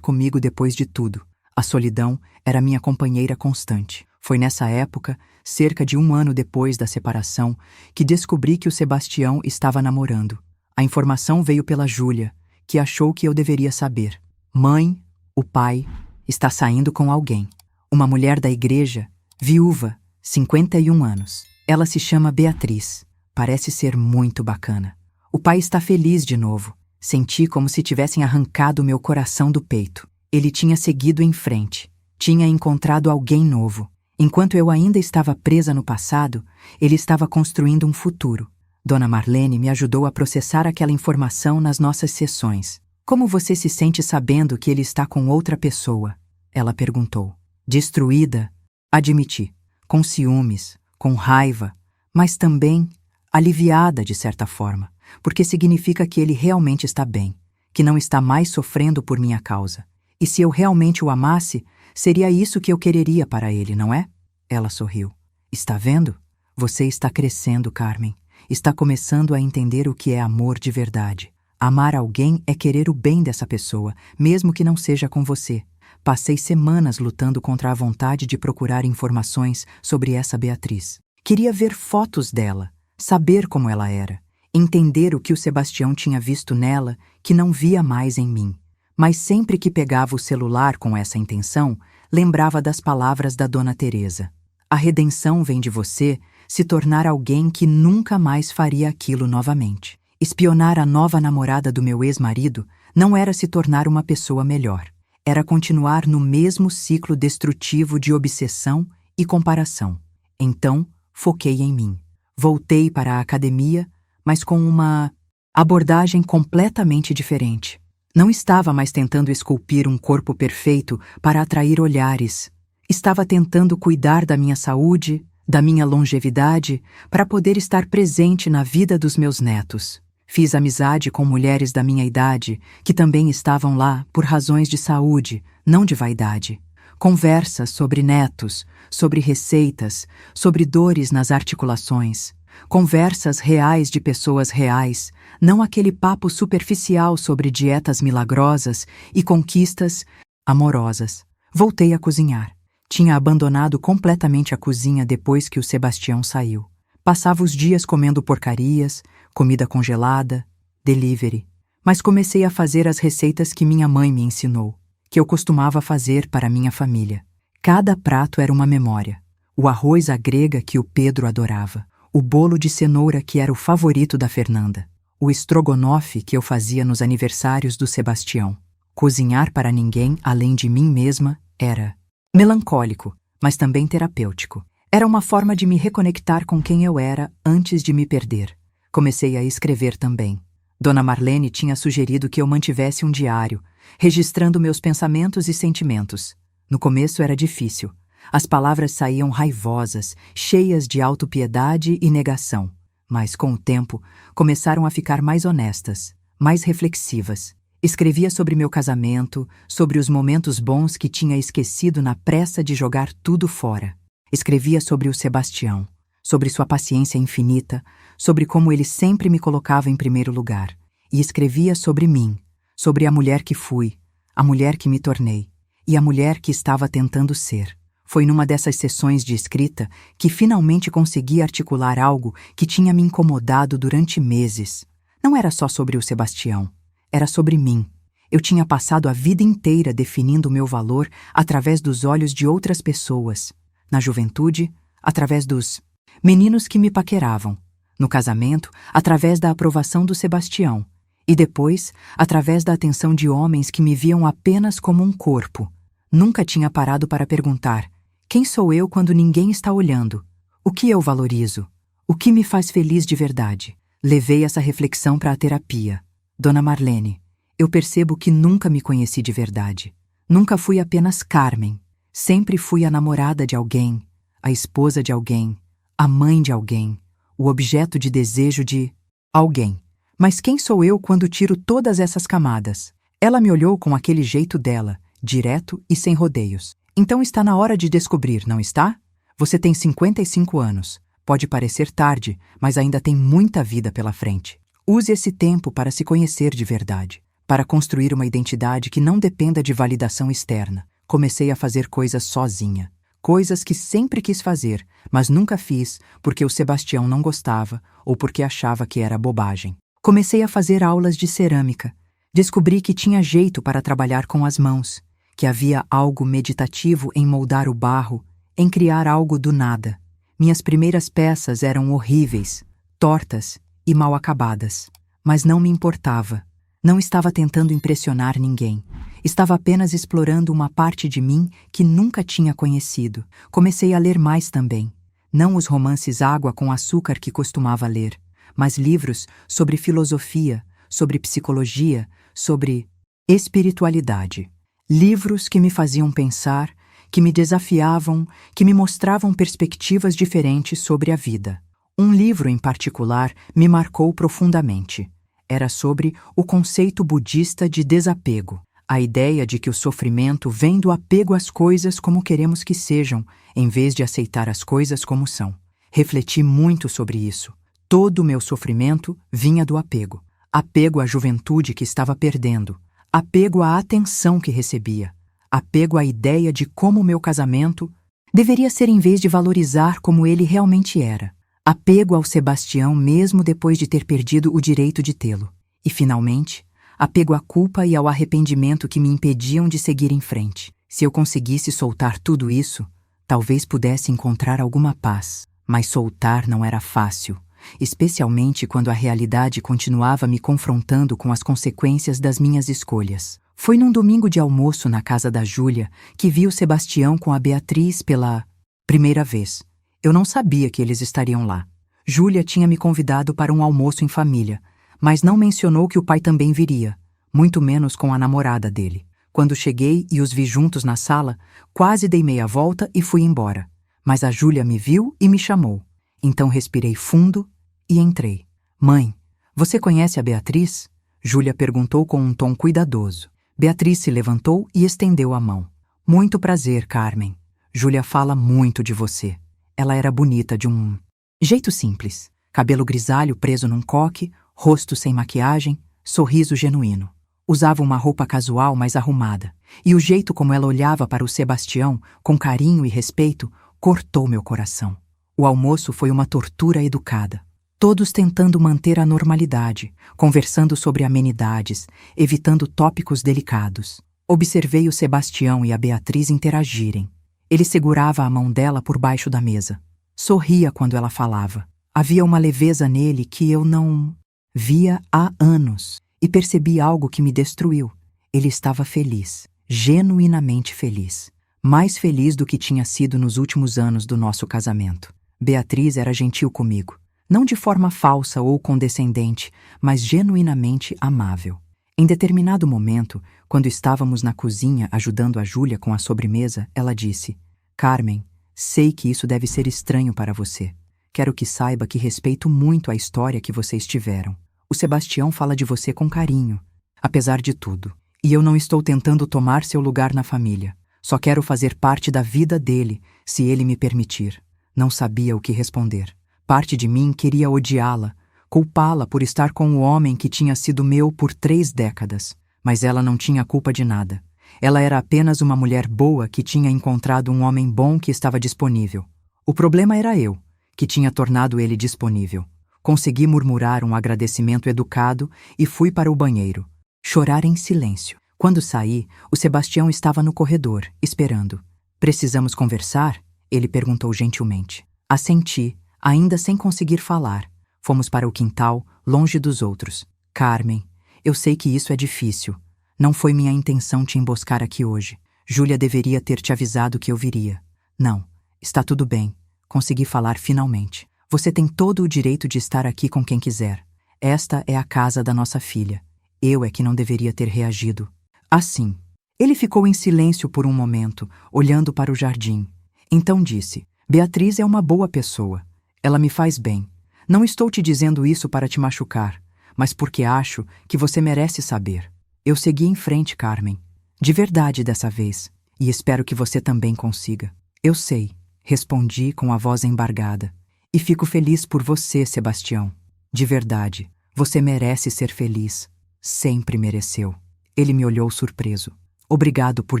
comigo depois de tudo. A solidão era minha companheira constante. Foi nessa época, cerca de 1 ano depois da separação, que descobri que o Sebastião estava namorando. A informação veio pela Júlia, que achou que eu deveria saber. Mãe, o pai, está saindo com alguém. Uma mulher da igreja, viúva, 51 anos. Ela se chama Beatriz. Parece ser muito bacana. O pai está feliz de novo. Senti como se tivessem arrancado meu coração do peito. Ele tinha seguido em frente. Tinha encontrado alguém novo. Enquanto eu ainda estava presa no passado, ele estava construindo um futuro. Dona Marlene me ajudou a processar aquela informação nas nossas sessões. Como você se sente sabendo que ele está com outra pessoa? Ela perguntou. Destruída, admiti. Com ciúmes, com raiva, mas também aliviada de certa forma, porque significa que ele realmente está bem, que não está mais sofrendo por minha causa. E se eu realmente o amasse, seria isso que eu quereria para ele, não é? Ela sorriu. Está vendo? Você está crescendo, Carmen. está começando a entender o que é amor de verdade. Amar alguém é querer o bem dessa pessoa, mesmo que não seja com você. Passei semanas lutando contra a vontade de procurar informações sobre essa Beatriz. Queria ver fotos dela, saber como ela era, entender o que o Sebastião tinha visto nela que não via mais em mim. Mas sempre que pegava o celular com essa intenção, lembrava das palavras da Dona Teresa. A redenção vem de você se tornar alguém que nunca mais faria aquilo novamente. Espionar a nova namorada do meu ex-marido não era se tornar uma pessoa melhor. Era continuar no mesmo ciclo destrutivo de obsessão e comparação. Então, foquei em mim. Voltei para a academia, mas com uma abordagem completamente diferente. Não estava mais tentando esculpir um corpo perfeito para atrair olhares. Estava tentando cuidar da minha saúde, da minha longevidade, para poder estar presente na vida dos meus netos. Fiz amizade com mulheres da minha idade, que também estavam lá por razões de saúde, não de vaidade. Conversas sobre netos, sobre receitas, sobre dores nas articulações. Conversas reais de pessoas reais, não aquele papo superficial sobre dietas milagrosas e conquistas amorosas. Voltei a cozinhar. Tinha abandonado completamente a cozinha depois que o Sebastião saiu. Passava os dias comendo porcarias, comida congelada, delivery. Mas comecei a fazer as receitas que minha mãe me ensinou, que eu costumava fazer para minha família. Cada prato era uma memória. O arroz à grega que o Pedro adorava. O bolo de cenoura que era o favorito da Fernanda. O estrogonofe que eu fazia nos aniversários do Sebastião. Cozinhar para ninguém além de mim mesma era melancólico, mas também terapêutico. Era uma forma de me reconectar com quem eu era antes de me perder. Comecei a escrever também. Dona Marlene tinha sugerido que eu mantivesse um diário, registrando meus pensamentos e sentimentos. No começo era difícil. As palavras saíam raivosas, cheias de autopiedade e negação. Mas, com o tempo, começaram a ficar mais honestas, mais reflexivas. Escrevia sobre meu casamento, sobre os momentos bons que tinha esquecido na pressa de jogar tudo fora. Escrevia sobre o Sebastião, sobre sua paciência infinita, sobre como ele sempre me colocava em primeiro lugar. E escrevia sobre mim, sobre a mulher que fui, a mulher que me tornei e a mulher que estava tentando ser. Foi numa dessas sessões de escrita que finalmente consegui articular algo que tinha me incomodado durante meses. Não era só sobre o Sebastião, era sobre mim. Eu tinha passado a vida inteira definindo o meu valor através dos olhos de outras pessoas. Na juventude, através dos meninos que me paqueravam. No casamento, através da aprovação do Sebastião. E depois, através da atenção de homens que me viam apenas como um corpo. Nunca tinha parado para perguntar: quem sou eu quando ninguém está olhando? O que eu valorizo? O que me faz feliz de verdade? Levei essa reflexão para a terapia. Dona Marlene, eu percebo que nunca me conheci de verdade. Nunca fui apenas Carmen. Sempre fui a namorada de alguém, a esposa de alguém, a mãe de alguém, o objeto de desejo de alguém. Mas quem sou eu quando tiro todas essas camadas? Ela me olhou com aquele jeito dela, direto e sem rodeios. Então está na hora de descobrir, não está? Você tem 55 anos. Pode parecer tarde, mas ainda tem muita vida pela frente. Use esse tempo para se conhecer de verdade, para construir uma identidade que não dependa de validação externa. Comecei a fazer coisas sozinha. Coisas que sempre quis fazer, mas nunca fiz porque o Sebastião não gostava ou porque achava que era bobagem. Comecei a fazer aulas de cerâmica. Descobri que tinha jeito para trabalhar com as mãos, que havia algo meditativo em moldar o barro, em criar algo do nada. Minhas primeiras peças eram horríveis, tortas e mal acabadas. Mas não me importava. Não estava tentando impressionar ninguém. Estava apenas explorando uma parte de mim que nunca tinha conhecido. Comecei a ler mais também. Não os romances água com açúcar que costumava ler, mas livros sobre filosofia, sobre psicologia, sobre espiritualidade. Livros que me faziam pensar, que me desafiavam, que me mostravam perspectivas diferentes sobre a vida. Um livro em particular me marcou profundamente. Era sobre o conceito budista de desapego. A ideia de que o sofrimento vem do apego às coisas como queremos que sejam, em vez de aceitar as coisas como são. Refleti muito sobre isso. Todo o meu sofrimento vinha do apego. Apego à juventude que estava perdendo. Apego à atenção que recebia. Apego à ideia de como o meu casamento deveria ser em vez de valorizar como ele realmente era. Apego ao Sebastião mesmo depois de ter perdido o direito de tê-lo. E, finalmente, apego à culpa e ao arrependimento que me impediam de seguir em frente. Se eu conseguisse soltar tudo isso, talvez pudesse encontrar alguma paz. Mas soltar não era fácil, especialmente quando a realidade continuava me confrontando com as consequências das minhas escolhas. Foi num domingo de almoço na casa da Júlia que vi o Sebastião com a Beatriz pela primeira vez. Eu não sabia que eles estariam lá. Júlia tinha me convidado para um almoço em família, mas não mencionou que o pai também viria, muito menos com a namorada dele. Quando cheguei e os vi juntos na sala, quase dei meia volta e fui embora. Mas a Júlia me viu e me chamou. Então respirei fundo e entrei. Mãe, você conhece a Beatriz? Júlia perguntou com um tom cuidadoso. Beatriz se levantou e estendeu a mão. Muito prazer, Carmen. Júlia fala muito de você. Ela era bonita de um jeito simples. Cabelo grisalho preso num coque, rosto sem maquiagem, sorriso genuíno. Usava uma roupa casual mais arrumada. E o jeito como ela olhava para o Sebastião, com carinho e respeito, cortou meu coração. O almoço foi uma tortura educada. Todos tentando manter a normalidade, conversando sobre amenidades, evitando tópicos delicados. Observei o Sebastião e a Beatriz interagirem. Ele segurava a mão dela por baixo da mesa. Sorria quando ela falava. Havia uma leveza nele que eu não via há anos. E percebi algo que me destruiu. Ele estava feliz, genuinamente feliz. Mais feliz do que tinha sido nos últimos anos do nosso casamento. Beatriz era gentil comigo. Não de forma falsa ou condescendente, mas genuinamente amável. Em determinado momento, quando estávamos na cozinha ajudando a Júlia com a sobremesa, ela disse: Carmen, sei que isso deve ser estranho para você. Quero que saiba que respeito muito a história que vocês tiveram. O Sebastião fala de você com carinho, apesar de tudo. E eu não estou tentando tomar seu lugar na família. Só quero fazer parte da vida dele, se ele me permitir. Não sabia o que responder. Parte de mim queria odiá-la, culpá-la por estar com o homem que tinha sido meu por 3 décadas. Mas ela não tinha culpa de nada. Ela era apenas uma mulher boa que tinha encontrado um homem bom que estava disponível. O problema era eu, que tinha tornado ele disponível. Consegui murmurar um agradecimento educado e fui para o banheiro. Chorar em silêncio. Quando saí, o Sebastião estava no corredor, esperando. Precisamos conversar? Ele perguntou gentilmente. Assenti, ainda sem conseguir falar. Fomos para o quintal, longe dos outros. Carmen, eu sei que isso é difícil. Não foi minha intenção te emboscar aqui hoje. Júlia deveria ter te avisado que eu viria. Não, está tudo bem. Consegui falar finalmente. Você tem todo o direito de estar aqui com quem quiser. Esta é a casa da nossa filha. Eu é que não deveria ter reagido. Assim. Ele ficou em silêncio por um momento, olhando para o jardim. Então disse: Beatriz é uma boa pessoa. Ela me faz bem. Não estou te dizendo isso para te machucar, mas porque acho que você merece saber. Eu segui em frente, Carmen. De verdade dessa vez. E espero que você também consiga. Eu sei, respondi com a voz embargada. E fico feliz por você, Sebastião. De verdade, você merece ser feliz. Sempre mereceu. Ele me olhou surpreso. Obrigado por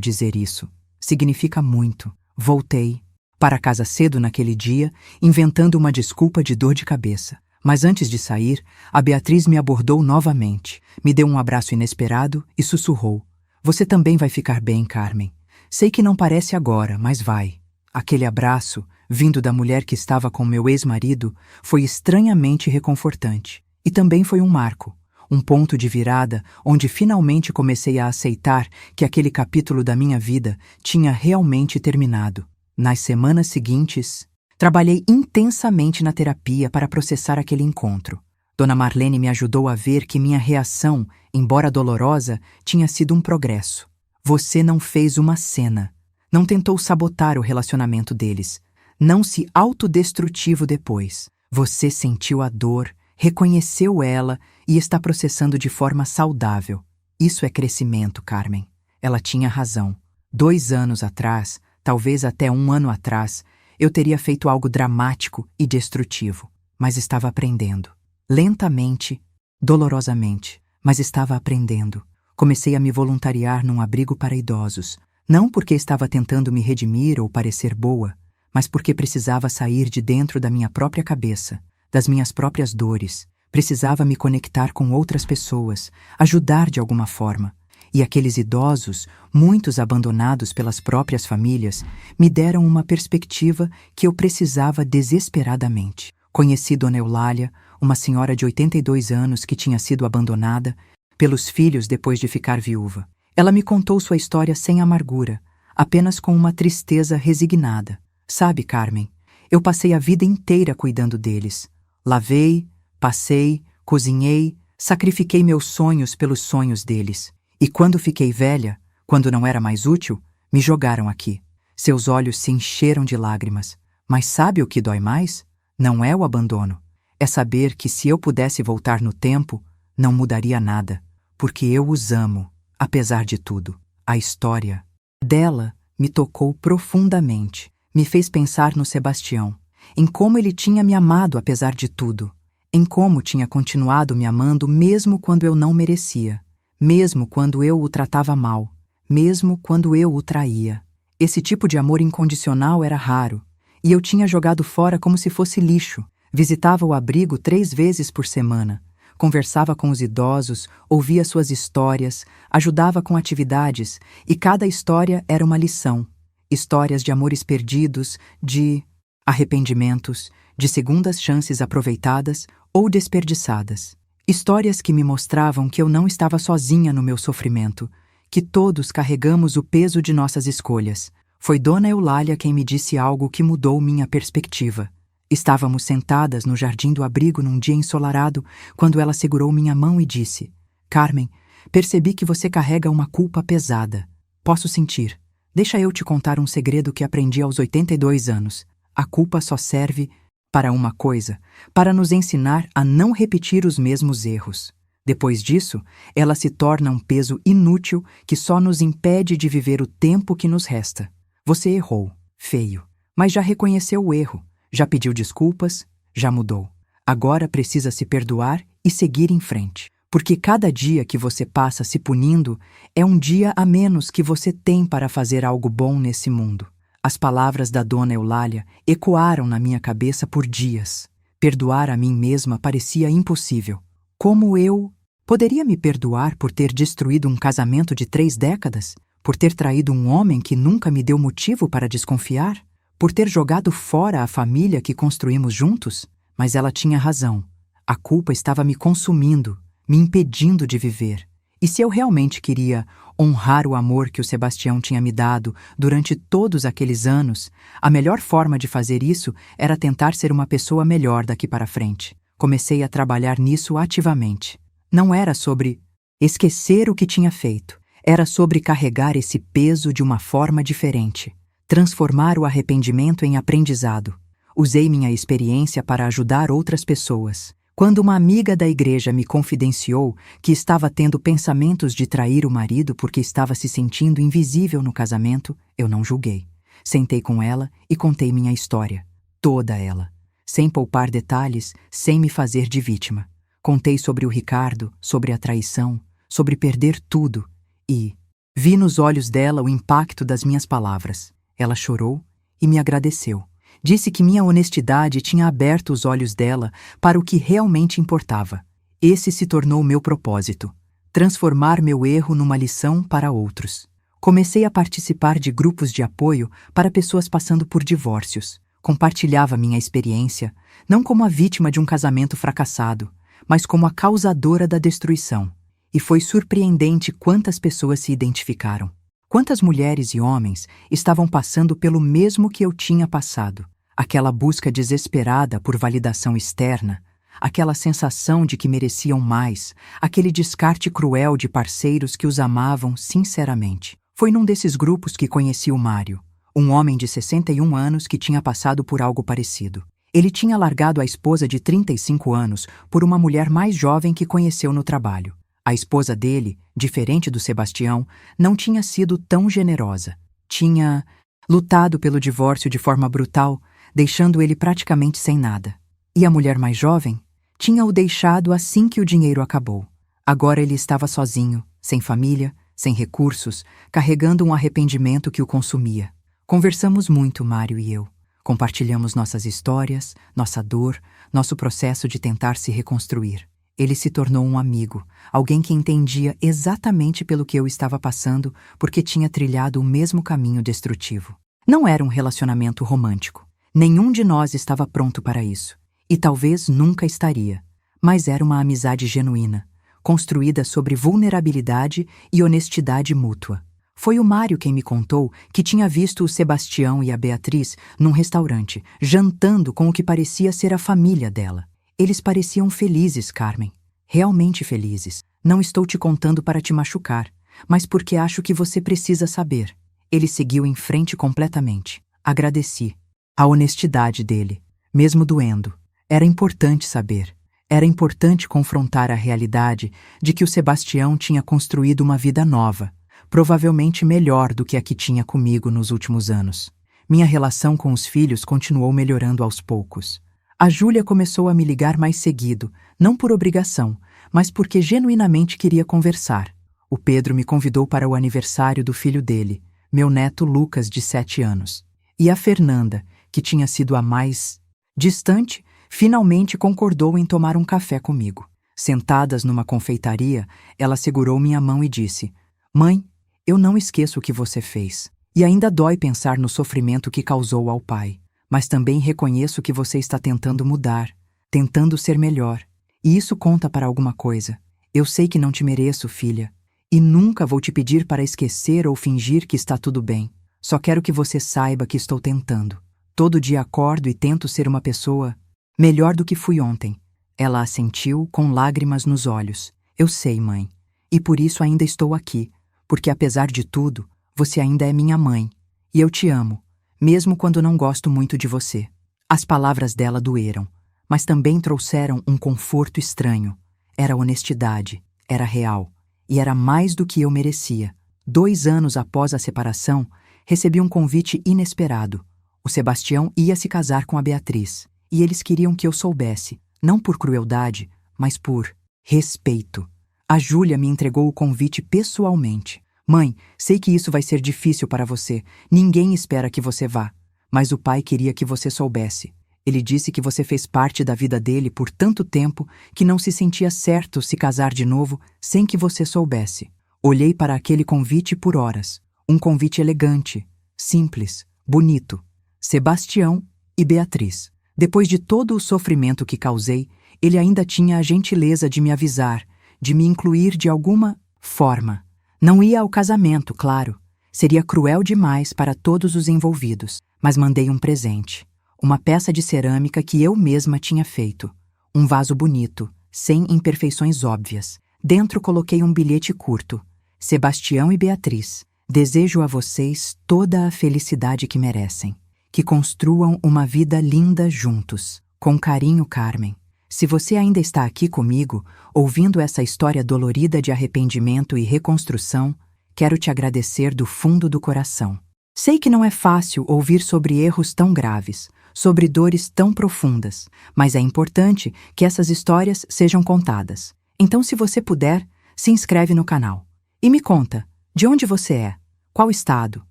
dizer isso. Significa muito. Voltei para casa cedo naquele dia, inventando uma desculpa de dor de cabeça. Mas antes de sair, a Beatriz me abordou novamente, me deu um abraço inesperado e sussurrou: Você também vai ficar bem, Carmen. Sei que não parece agora, mas vai. Aquele abraço, vindo da mulher que estava com meu ex-marido, foi estranhamente reconfortante. E também foi um marco, um ponto de virada onde finalmente comecei a aceitar que aquele capítulo da minha vida tinha realmente terminado. Nas semanas seguintes, trabalhei intensamente na terapia para processar aquele encontro. Dona Marlene me ajudou a ver que minha reação, embora dolorosa, tinha sido um progresso. Você não fez uma cena. Não tentou sabotar o relacionamento deles. Não se autodestrutivo depois. Você sentiu a dor, reconheceu ela e está processando de forma saudável. Isso é crescimento, Carmen. Ela tinha razão. 2 anos atrás, talvez até 1 ano atrás, eu teria feito algo dramático e destrutivo. mas estava aprendendo. Lentamente, dolorosamente, mas estava aprendendo. Comecei a me voluntariar num abrigo para idosos, não porque estava tentando me redimir ou parecer boa, mas porque precisava sair de dentro da minha própria cabeça, das minhas próprias dores. Precisava me conectar com outras pessoas, ajudar de alguma forma. E aqueles idosos, muitos abandonados pelas próprias famílias, me deram uma perspectiva que eu precisava desesperadamente. Conheci Dona Eulália, uma senhora de 82 anos que tinha sido abandonada pelos filhos depois de ficar viúva. Ela me contou sua história sem amargura, apenas com uma tristeza resignada. Sabe, Carmen, eu passei a vida inteira cuidando deles. Lavei, passei, cozinhei, sacrifiquei meus sonhos pelos sonhos deles. E quando fiquei velha, quando não era mais útil, me jogaram aqui. Seus olhos se encheram de lágrimas. Mas sabe o que dói mais? Não é o abandono. É saber que se eu pudesse voltar no tempo, não mudaria nada. Porque eu os amo, apesar de tudo. A história dela me tocou profundamente. Me fez pensar no Sebastião, em como ele tinha me amado apesar de tudo, em como tinha continuado me amando mesmo quando eu não merecia, mesmo quando eu o tratava mal, mesmo quando eu o traía. Esse tipo de amor incondicional era raro, e eu tinha jogado fora como se fosse lixo. Visitava o abrigo 3 vezes por semana, conversava com os idosos, ouvia suas histórias, ajudava com atividades, e cada história era uma lição. Histórias de amores perdidos, de arrependimentos, de segundas chances aproveitadas ou desperdiçadas. Histórias que me mostravam que eu não estava sozinha no meu sofrimento, que todos carregamos o peso de nossas escolhas. Foi Dona Eulália quem me disse algo que mudou minha perspectiva. Estávamos sentadas no jardim do abrigo num dia ensolarado, quando ela segurou minha mão e disse: Carmen, percebi que você carrega uma culpa pesada. Posso sentir. Deixa eu te contar um segredo que aprendi aos 82 anos. A culpa só serve para uma coisa, para nos ensinar a não repetir os mesmos erros. Depois disso, ela se torna um peso inútil que só nos impede de viver o tempo que nos resta. Você errou, feio, mas já reconheceu o erro, já pediu desculpas, já mudou. Agora precisa se perdoar e seguir em frente. Porque cada dia que você passa se punindo é um dia a menos que você tem para fazer algo bom nesse mundo. As palavras da Dona Eulália ecoaram na minha cabeça por dias. Perdoar a mim mesma parecia impossível. Como eu poderia me perdoar por ter destruído um casamento de 3 décadas? Por ter traído um homem que nunca me deu motivo para desconfiar? Por ter jogado fora a família que construímos juntos? Mas ela tinha razão. A culpa estava me consumindo, me impedindo de viver. E se eu realmente queria honrar o amor que o Sebastião tinha me dado durante todos aqueles anos, a melhor forma de fazer isso era tentar ser uma pessoa melhor daqui para frente. Comecei a trabalhar nisso ativamente. Não era sobre esquecer o que tinha feito. Era sobre carregar esse peso de uma forma diferente. Transformar o arrependimento em aprendizado. Usei minha experiência para ajudar outras pessoas. Quando uma amiga da igreja me confidenciou que estava tendo pensamentos de trair o marido porque estava se sentindo invisível no casamento, eu não julguei. Sentei com ela e contei minha história. Toda ela. Sem poupar detalhes, sem me fazer de vítima. Contei sobre o Ricardo, sobre a traição, sobre perder tudo e vi nos olhos dela o impacto das minhas palavras. Ela chorou e me agradeceu. Disse que minha honestidade tinha aberto os olhos dela para o que realmente importava. Esse se tornou meu propósito: transformar meu erro numa lição para outros. Comecei a participar de grupos de apoio para pessoas passando por divórcios. Compartilhava minha experiência, não como a vítima de um casamento fracassado, mas como a causadora da destruição. E foi surpreendente quantas pessoas se identificaram. Quantas mulheres e homens estavam passando pelo mesmo que eu tinha passado? Aquela busca desesperada por validação externa, aquela sensação de que mereciam mais, aquele descarte cruel de parceiros que os amavam sinceramente. Foi num desses grupos que conheci o Mário, um homem de 61 anos que tinha passado por algo parecido. Ele tinha largado a esposa de 35 anos por uma mulher mais jovem que conheceu no trabalho. A esposa dele, diferente do Sebastião, não tinha sido tão generosa. Tinha lutado pelo divórcio de forma brutal, deixando ele praticamente sem nada. E a mulher mais jovem? Tinha-o deixado assim que o dinheiro acabou. Agora ele estava sozinho, sem família, sem recursos, carregando um arrependimento que o consumia. Conversamos muito, Mário e eu. Compartilhamos nossas histórias, nossa dor, nosso processo de tentar se reconstruir. Ele se tornou um amigo, alguém que entendia exatamente pelo que eu estava passando, porque tinha trilhado o mesmo caminho destrutivo. Não era um relacionamento romântico. Nenhum de nós estava pronto para isso. E talvez nunca estaria. Mas era uma amizade genuína, construída sobre vulnerabilidade e honestidade mútua. Foi o Mário quem me contou que tinha visto o Sebastião e a Beatriz num restaurante, jantando com o que parecia ser a família dela. Eles pareciam felizes, Carmen. Realmente felizes. Não estou te contando para te machucar, mas porque acho que você precisa saber. Ele seguiu em frente completamente. Agradeci. A honestidade dele, mesmo doendo. Era importante saber. Era importante confrontar a realidade de que o Sebastião tinha construído uma vida nova, provavelmente melhor do que a que tinha comigo nos últimos anos. Minha relação com os filhos continuou melhorando aos poucos. A Júlia começou a me ligar mais seguido, não por obrigação, mas porque genuinamente queria conversar. O Pedro me convidou para o aniversário do filho dele, meu neto Lucas, de 7 anos. E a Fernanda, que tinha sido a mais distante, finalmente concordou em tomar um café comigo. Sentadas numa confeitaria, ela segurou minha mão e disse: "Mãe, eu não esqueço o que você fez. E ainda dói pensar no sofrimento que causou ao pai. Mas também reconheço que você está tentando mudar, tentando ser melhor. E isso conta para alguma coisa. Eu sei que não te mereço, filha. E nunca vou te pedir para esquecer ou fingir que está tudo bem. Só quero que você saiba que estou tentando. Todo dia acordo e tento ser uma pessoa melhor do que fui ontem." Ela assentiu com lágrimas nos olhos. "Eu sei, mãe. E por isso ainda estou aqui. Porque apesar de tudo, você ainda é minha mãe. E eu te amo, mesmo quando não gosto muito de você." As palavras dela doeram, mas também trouxeram um conforto estranho. Era honestidade, era real, e era mais do que eu merecia. 2 anos após a separação, recebi um convite inesperado. O Sebastião ia se casar com a Beatriz, e eles queriam que eu soubesse, não por crueldade, mas por respeito. A Júlia me entregou o convite pessoalmente. "Mãe, sei que isso vai ser difícil para você. Ninguém espera que você vá. Mas o pai queria que você soubesse. Ele disse que você fez parte da vida dele por tanto tempo que não se sentia certo se casar de novo sem que você soubesse." Olhei para aquele convite por horas. Um convite elegante, simples, bonito. Sebastião e Beatriz. Depois de todo o sofrimento que causei, ele ainda tinha a gentileza de me avisar, de me incluir de alguma forma. Não ia ao casamento, claro. Seria cruel demais para todos os envolvidos. Mas mandei um presente. Uma peça de cerâmica que eu mesma tinha feito. Um vaso bonito, sem imperfeições óbvias. Dentro coloquei um bilhete curto. "Sebastião e Beatriz, desejo a vocês toda a felicidade que merecem. Que construam uma vida linda juntos. Com carinho, Carmen." Se você ainda está aqui comigo, ouvindo essa história dolorida de arrependimento e reconstrução, quero te agradecer do fundo do coração. Sei que não é fácil ouvir sobre erros tão graves, sobre dores tão profundas, mas é importante que essas histórias sejam contadas. Então, se você puder, se inscreve no canal. E me conta, de onde você é? Qual estado?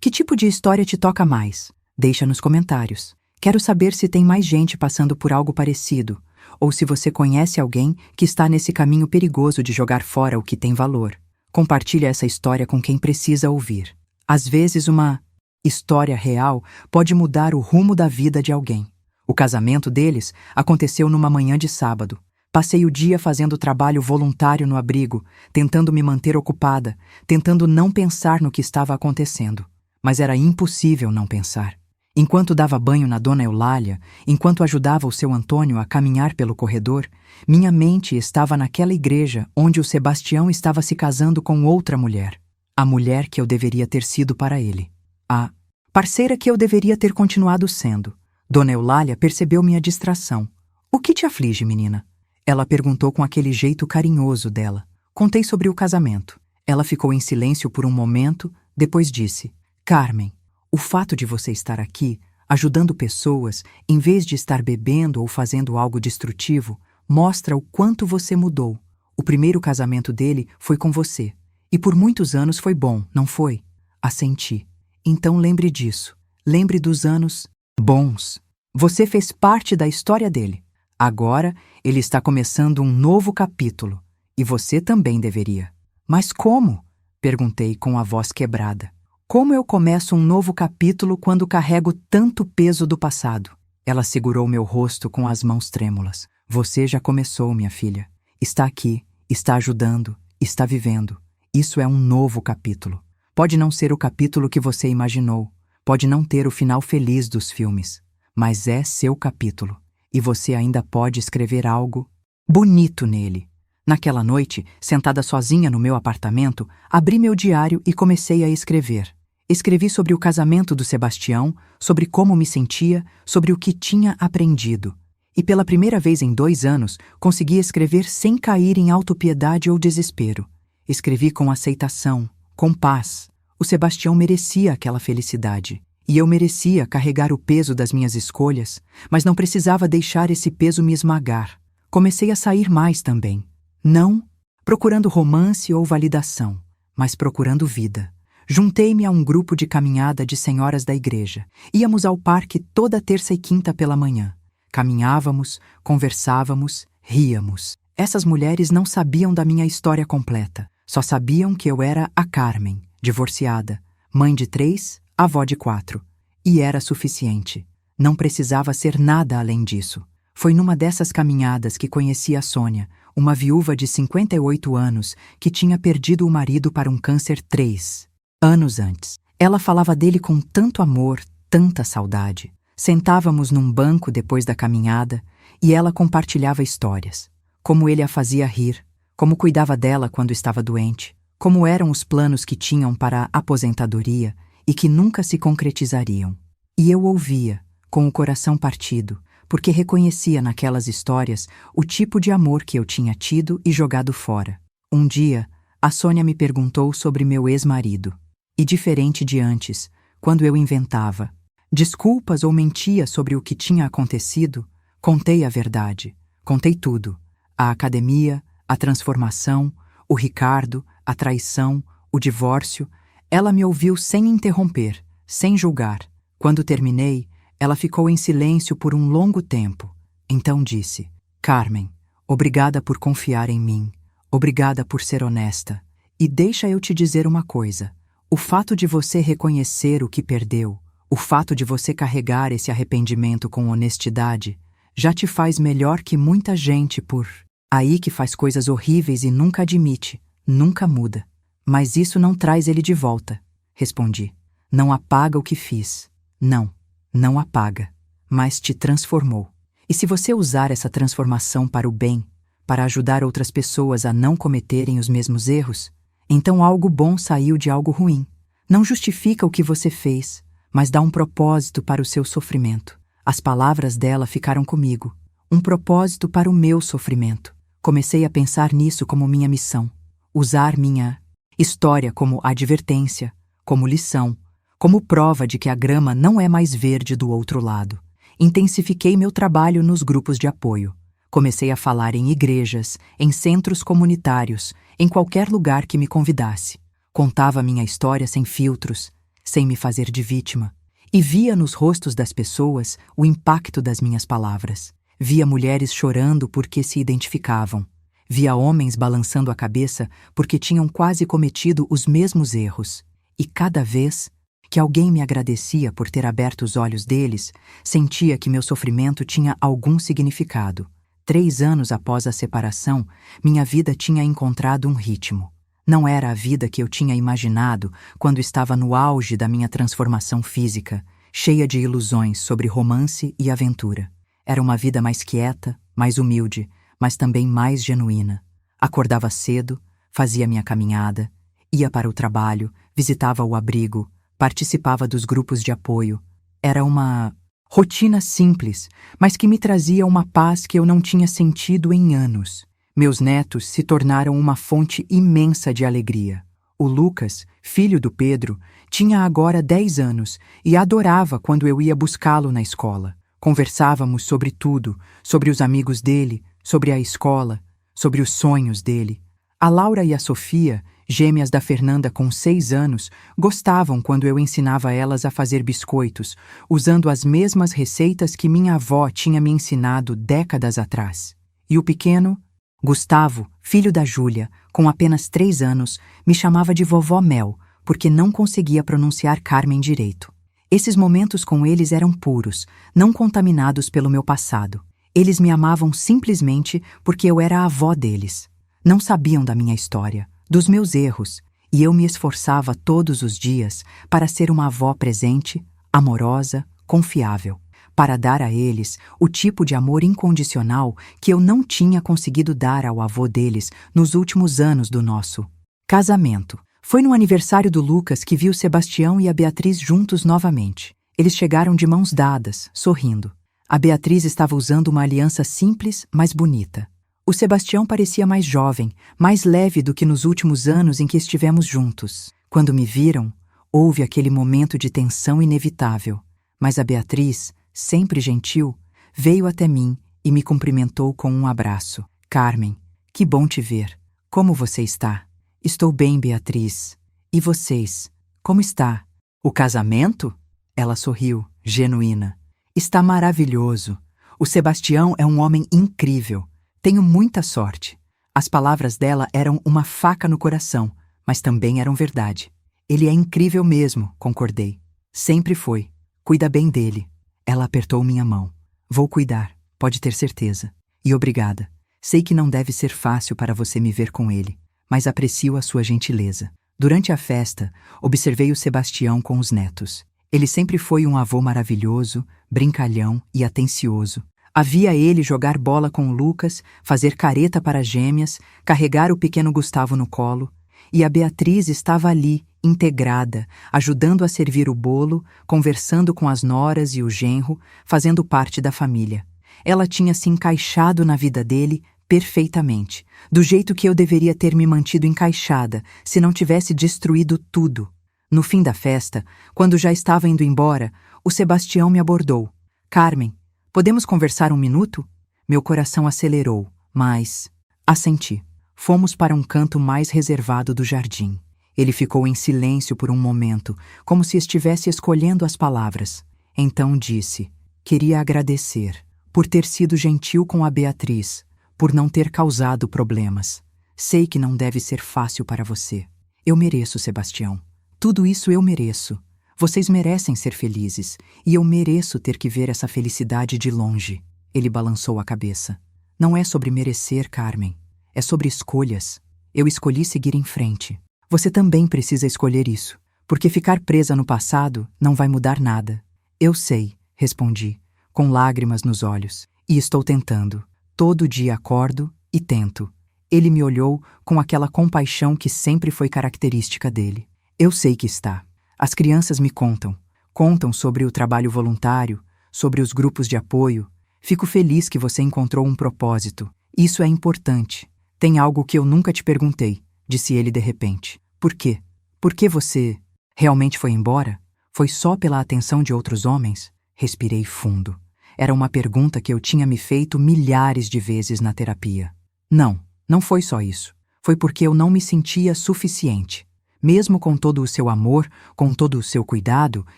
Que tipo de história te toca mais? Deixa nos comentários. Quero saber se tem mais gente passando por algo parecido, ou se você conhece alguém que está nesse caminho perigoso de jogar fora o que tem valor. Compartilhe essa história com quem precisa ouvir. Às vezes, uma história real pode mudar o rumo da vida de alguém. O casamento deles aconteceu numa manhã de sábado. Passei o dia fazendo trabalho voluntário no abrigo, tentando me manter ocupada, tentando não pensar no que estava acontecendo. Mas era impossível não pensar. Enquanto dava banho na Dona Eulália, enquanto ajudava o seu Antônio a caminhar pelo corredor, minha mente estava naquela igreja onde o Sebastião estava se casando com outra mulher. A mulher que eu deveria ter sido para ele. A parceira que eu deveria ter continuado sendo. Dona Eulália percebeu minha distração. "O que te aflige, menina?" Ela perguntou com aquele jeito carinhoso dela. Contei sobre o casamento. Ela ficou em silêncio por um momento, depois disse: "Carmen, o fato de você estar aqui Ajudando pessoas, em vez de estar bebendo ou fazendo algo destrutivo, mostra o quanto você mudou. O primeiro casamento dele foi com você. E por muitos anos foi bom, não foi? Assenti. Então lembre disso. Lembre dos anos bons. Você fez parte da história dele. Agora, ele está começando um novo capítulo. E você também deveria. Mas como? Perguntei com a voz quebrada. Como eu começo um novo capítulo quando carrego tanto peso do passado? Ela segurou meu rosto com as mãos trêmulas. Você já começou, minha filha. Está aqui, está ajudando, está vivendo. Isso é um novo capítulo. Pode não ser o capítulo que você imaginou. Pode não ter o final feliz dos filmes. Mas é seu capítulo. E você ainda pode escrever algo bonito nele. Naquela noite, sentada sozinha no meu apartamento, abri meu diário e comecei a escrever. Escrevi sobre o casamento do Sebastião, sobre como me sentia, sobre o que tinha aprendido. E pela primeira vez em 2 anos, consegui escrever sem cair em autopiedade ou desespero. Escrevi com aceitação, com paz. O Sebastião merecia aquela felicidade. E eu merecia carregar o peso das minhas escolhas, mas não precisava deixar esse peso me esmagar. Comecei a sair mais também. Não procurando romance ou validação, mas procurando vida. Juntei-me a um grupo de caminhada de senhoras da igreja. Íamos ao parque toda terça e quinta pela manhã. Caminhávamos, conversávamos, ríamos. Essas mulheres não sabiam da minha história completa. Só sabiam que eu era a Carmen, divorciada, mãe de 3, avó de 4. E era suficiente. Não precisava ser nada além disso. Foi numa dessas caminhadas que conheci a Sônia, uma viúva de 58 anos que tinha perdido o marido para um câncer 3 anos antes. Ela falava dele com tanto amor, tanta saudade. Sentávamos num banco depois da caminhada e ela compartilhava histórias. Como ele a fazia rir, como cuidava dela quando estava doente, como eram os planos que tinham para a aposentadoria e que nunca se concretizariam. E eu ouvia, com o coração partido, porque reconhecia naquelas histórias o tipo de amor que eu tinha tido e jogado fora. Um dia, a Sônia me perguntou sobre meu ex-marido. E diferente de antes, quando eu inventava desculpas ou mentia sobre o que tinha acontecido, contei a verdade. Contei tudo. A academia, a transformação, o Ricardo, a traição, o divórcio. Ela me ouviu sem interromper, sem julgar. Quando terminei, ela ficou em silêncio por um longo tempo. Então disse: Carmen, obrigada por confiar em mim. Obrigada por ser honesta. E deixa eu te dizer uma coisa. O fato de você reconhecer o que perdeu, o fato de você carregar esse arrependimento com honestidade, já te faz melhor que muita gente por aí que faz coisas horríveis e nunca admite, nunca muda. Mas isso não traz ele de volta, respondi. Não apaga o que fiz. Não apaga, mas te transformou. E se você usar essa transformação para o bem, para ajudar outras pessoas a não cometerem os mesmos erros, então algo bom saiu de algo ruim. Não justifica o que você fez, mas dá um propósito para o seu sofrimento. As palavras dela ficaram comigo. Um propósito para o meu sofrimento. Comecei a pensar nisso como minha missão. Usar minha história como advertência, como lição, como prova de que a grama não é mais verde do outro lado. Intensifiquei meu trabalho nos grupos de apoio. Comecei a falar em igrejas, em centros comunitários, em qualquer lugar que me convidasse. Contava minha história sem filtros, sem me fazer de vítima. E via nos rostos das pessoas o impacto das minhas palavras. Via mulheres chorando porque se identificavam. Via homens balançando a cabeça porque tinham quase cometido os mesmos erros. E cada vez que alguém me agradecia por ter aberto os olhos deles, sentia que meu sofrimento tinha algum significado. 3 anos após a separação, minha vida tinha encontrado um ritmo. Não era a vida que eu tinha imaginado quando estava no auge da minha transformação física, cheia de ilusões sobre romance e aventura. Era uma vida mais quieta, mais humilde, mas também mais genuína. Acordava cedo, fazia minha caminhada, ia para o trabalho, visitava o abrigo, participava dos grupos de apoio. Era uma rotina simples, mas que me trazia uma paz que eu não tinha sentido em anos. Meus netos se tornaram uma fonte imensa de alegria. O Lucas, filho do Pedro, tinha agora 10 anos e adorava quando eu ia buscá-lo na escola. Conversávamos sobre tudo, sobre os amigos dele, sobre a escola, sobre os sonhos dele. A Laura e a Sofia, gêmeas da Fernanda com 6 anos, gostavam quando eu ensinava elas a fazer biscoitos, usando as mesmas receitas que minha avó tinha me ensinado décadas atrás. E o pequeno, Gustavo, filho da Júlia, com apenas 3 anos, me chamava de Vovó Mel, porque não conseguia pronunciar Carmen direito. Esses momentos com eles eram puros, não contaminados pelo meu passado. Eles me amavam simplesmente porque eu era a avó deles. Não sabiam da minha história, dos meus erros, e eu me esforçava todos os dias para ser uma avó presente, amorosa, confiável, para dar a eles o tipo de amor incondicional que eu não tinha conseguido dar ao avô deles nos últimos anos do nosso casamento. Foi no aniversário do Lucas que vi o Sebastião e a Beatriz juntos novamente. Eles chegaram de mãos dadas, sorrindo. A Beatriz estava usando uma aliança simples, mas bonita. O Sebastião parecia mais jovem, mais leve do que nos últimos anos em que estivemos juntos. Quando me viram, houve aquele momento de tensão inevitável. Mas a Beatriz, sempre gentil, veio até mim e me cumprimentou com um abraço. Carmen, que bom te ver. Como você está? Estou bem, Beatriz. E vocês? Como está? O casamento? Ela sorriu, genuína. Está maravilhoso. O Sebastião é um homem incrível. Tenho muita sorte. As palavras dela eram uma faca no coração, mas também eram verdade. Ele é incrível mesmo, concordei. Sempre foi. Cuida bem dele. Ela apertou minha mão. Vou cuidar, pode ter certeza. E obrigada. Sei que não deve ser fácil para você me ver com ele, mas aprecio a sua gentileza. Durante a festa, observei o Sebastião com os netos. Ele sempre foi um avô maravilhoso, brincalhão e atencioso. Havia ele jogar bola com o Lucas, fazer careta para as gêmeas, carregar o pequeno Gustavo no colo, e a Beatriz estava ali, integrada, ajudando a servir o bolo, conversando com as noras e o genro, fazendo parte da família. Ela tinha se encaixado na vida dele perfeitamente, do jeito que eu deveria ter me mantido encaixada se não tivesse destruído tudo. No fim da festa, quando já estava indo embora, o Sebastião me abordou. Carmen, podemos conversar um minuto? Meu coração acelerou, mas assenti. Fomos para um canto mais reservado do jardim. Ele ficou em silêncio por um momento, como se estivesse escolhendo as palavras. Então disse: queria agradecer por ter sido gentil com a Beatriz, por não ter causado problemas. Sei que não deve ser fácil para você. Eu mereço, Sebastião. Tudo isso eu mereço. Vocês merecem ser felizes, e eu mereço ter que ver essa felicidade de longe. Ele balançou a cabeça. Não é sobre merecer, Carmen. É sobre escolhas. Eu escolhi seguir em frente. Você também precisa escolher isso, porque ficar presa no passado não vai mudar nada. Eu sei, respondi, com lágrimas nos olhos, e estou tentando. Todo dia acordo e tento. Ele me olhou com aquela compaixão que sempre foi característica dele. Eu sei que está. As crianças me contam sobre o trabalho voluntário, sobre os grupos de apoio. Fico feliz que você encontrou um propósito. Isso é importante. Tem algo que eu nunca te perguntei, disse ele de repente. Por quê? Por que você realmente foi embora? Foi só pela atenção de outros homens? Respirei fundo. Era uma pergunta que eu tinha me feito milhares de vezes na terapia. Não foi só isso. Foi porque eu não me sentia suficiente. Mesmo com todo o seu amor, com todo o seu cuidado,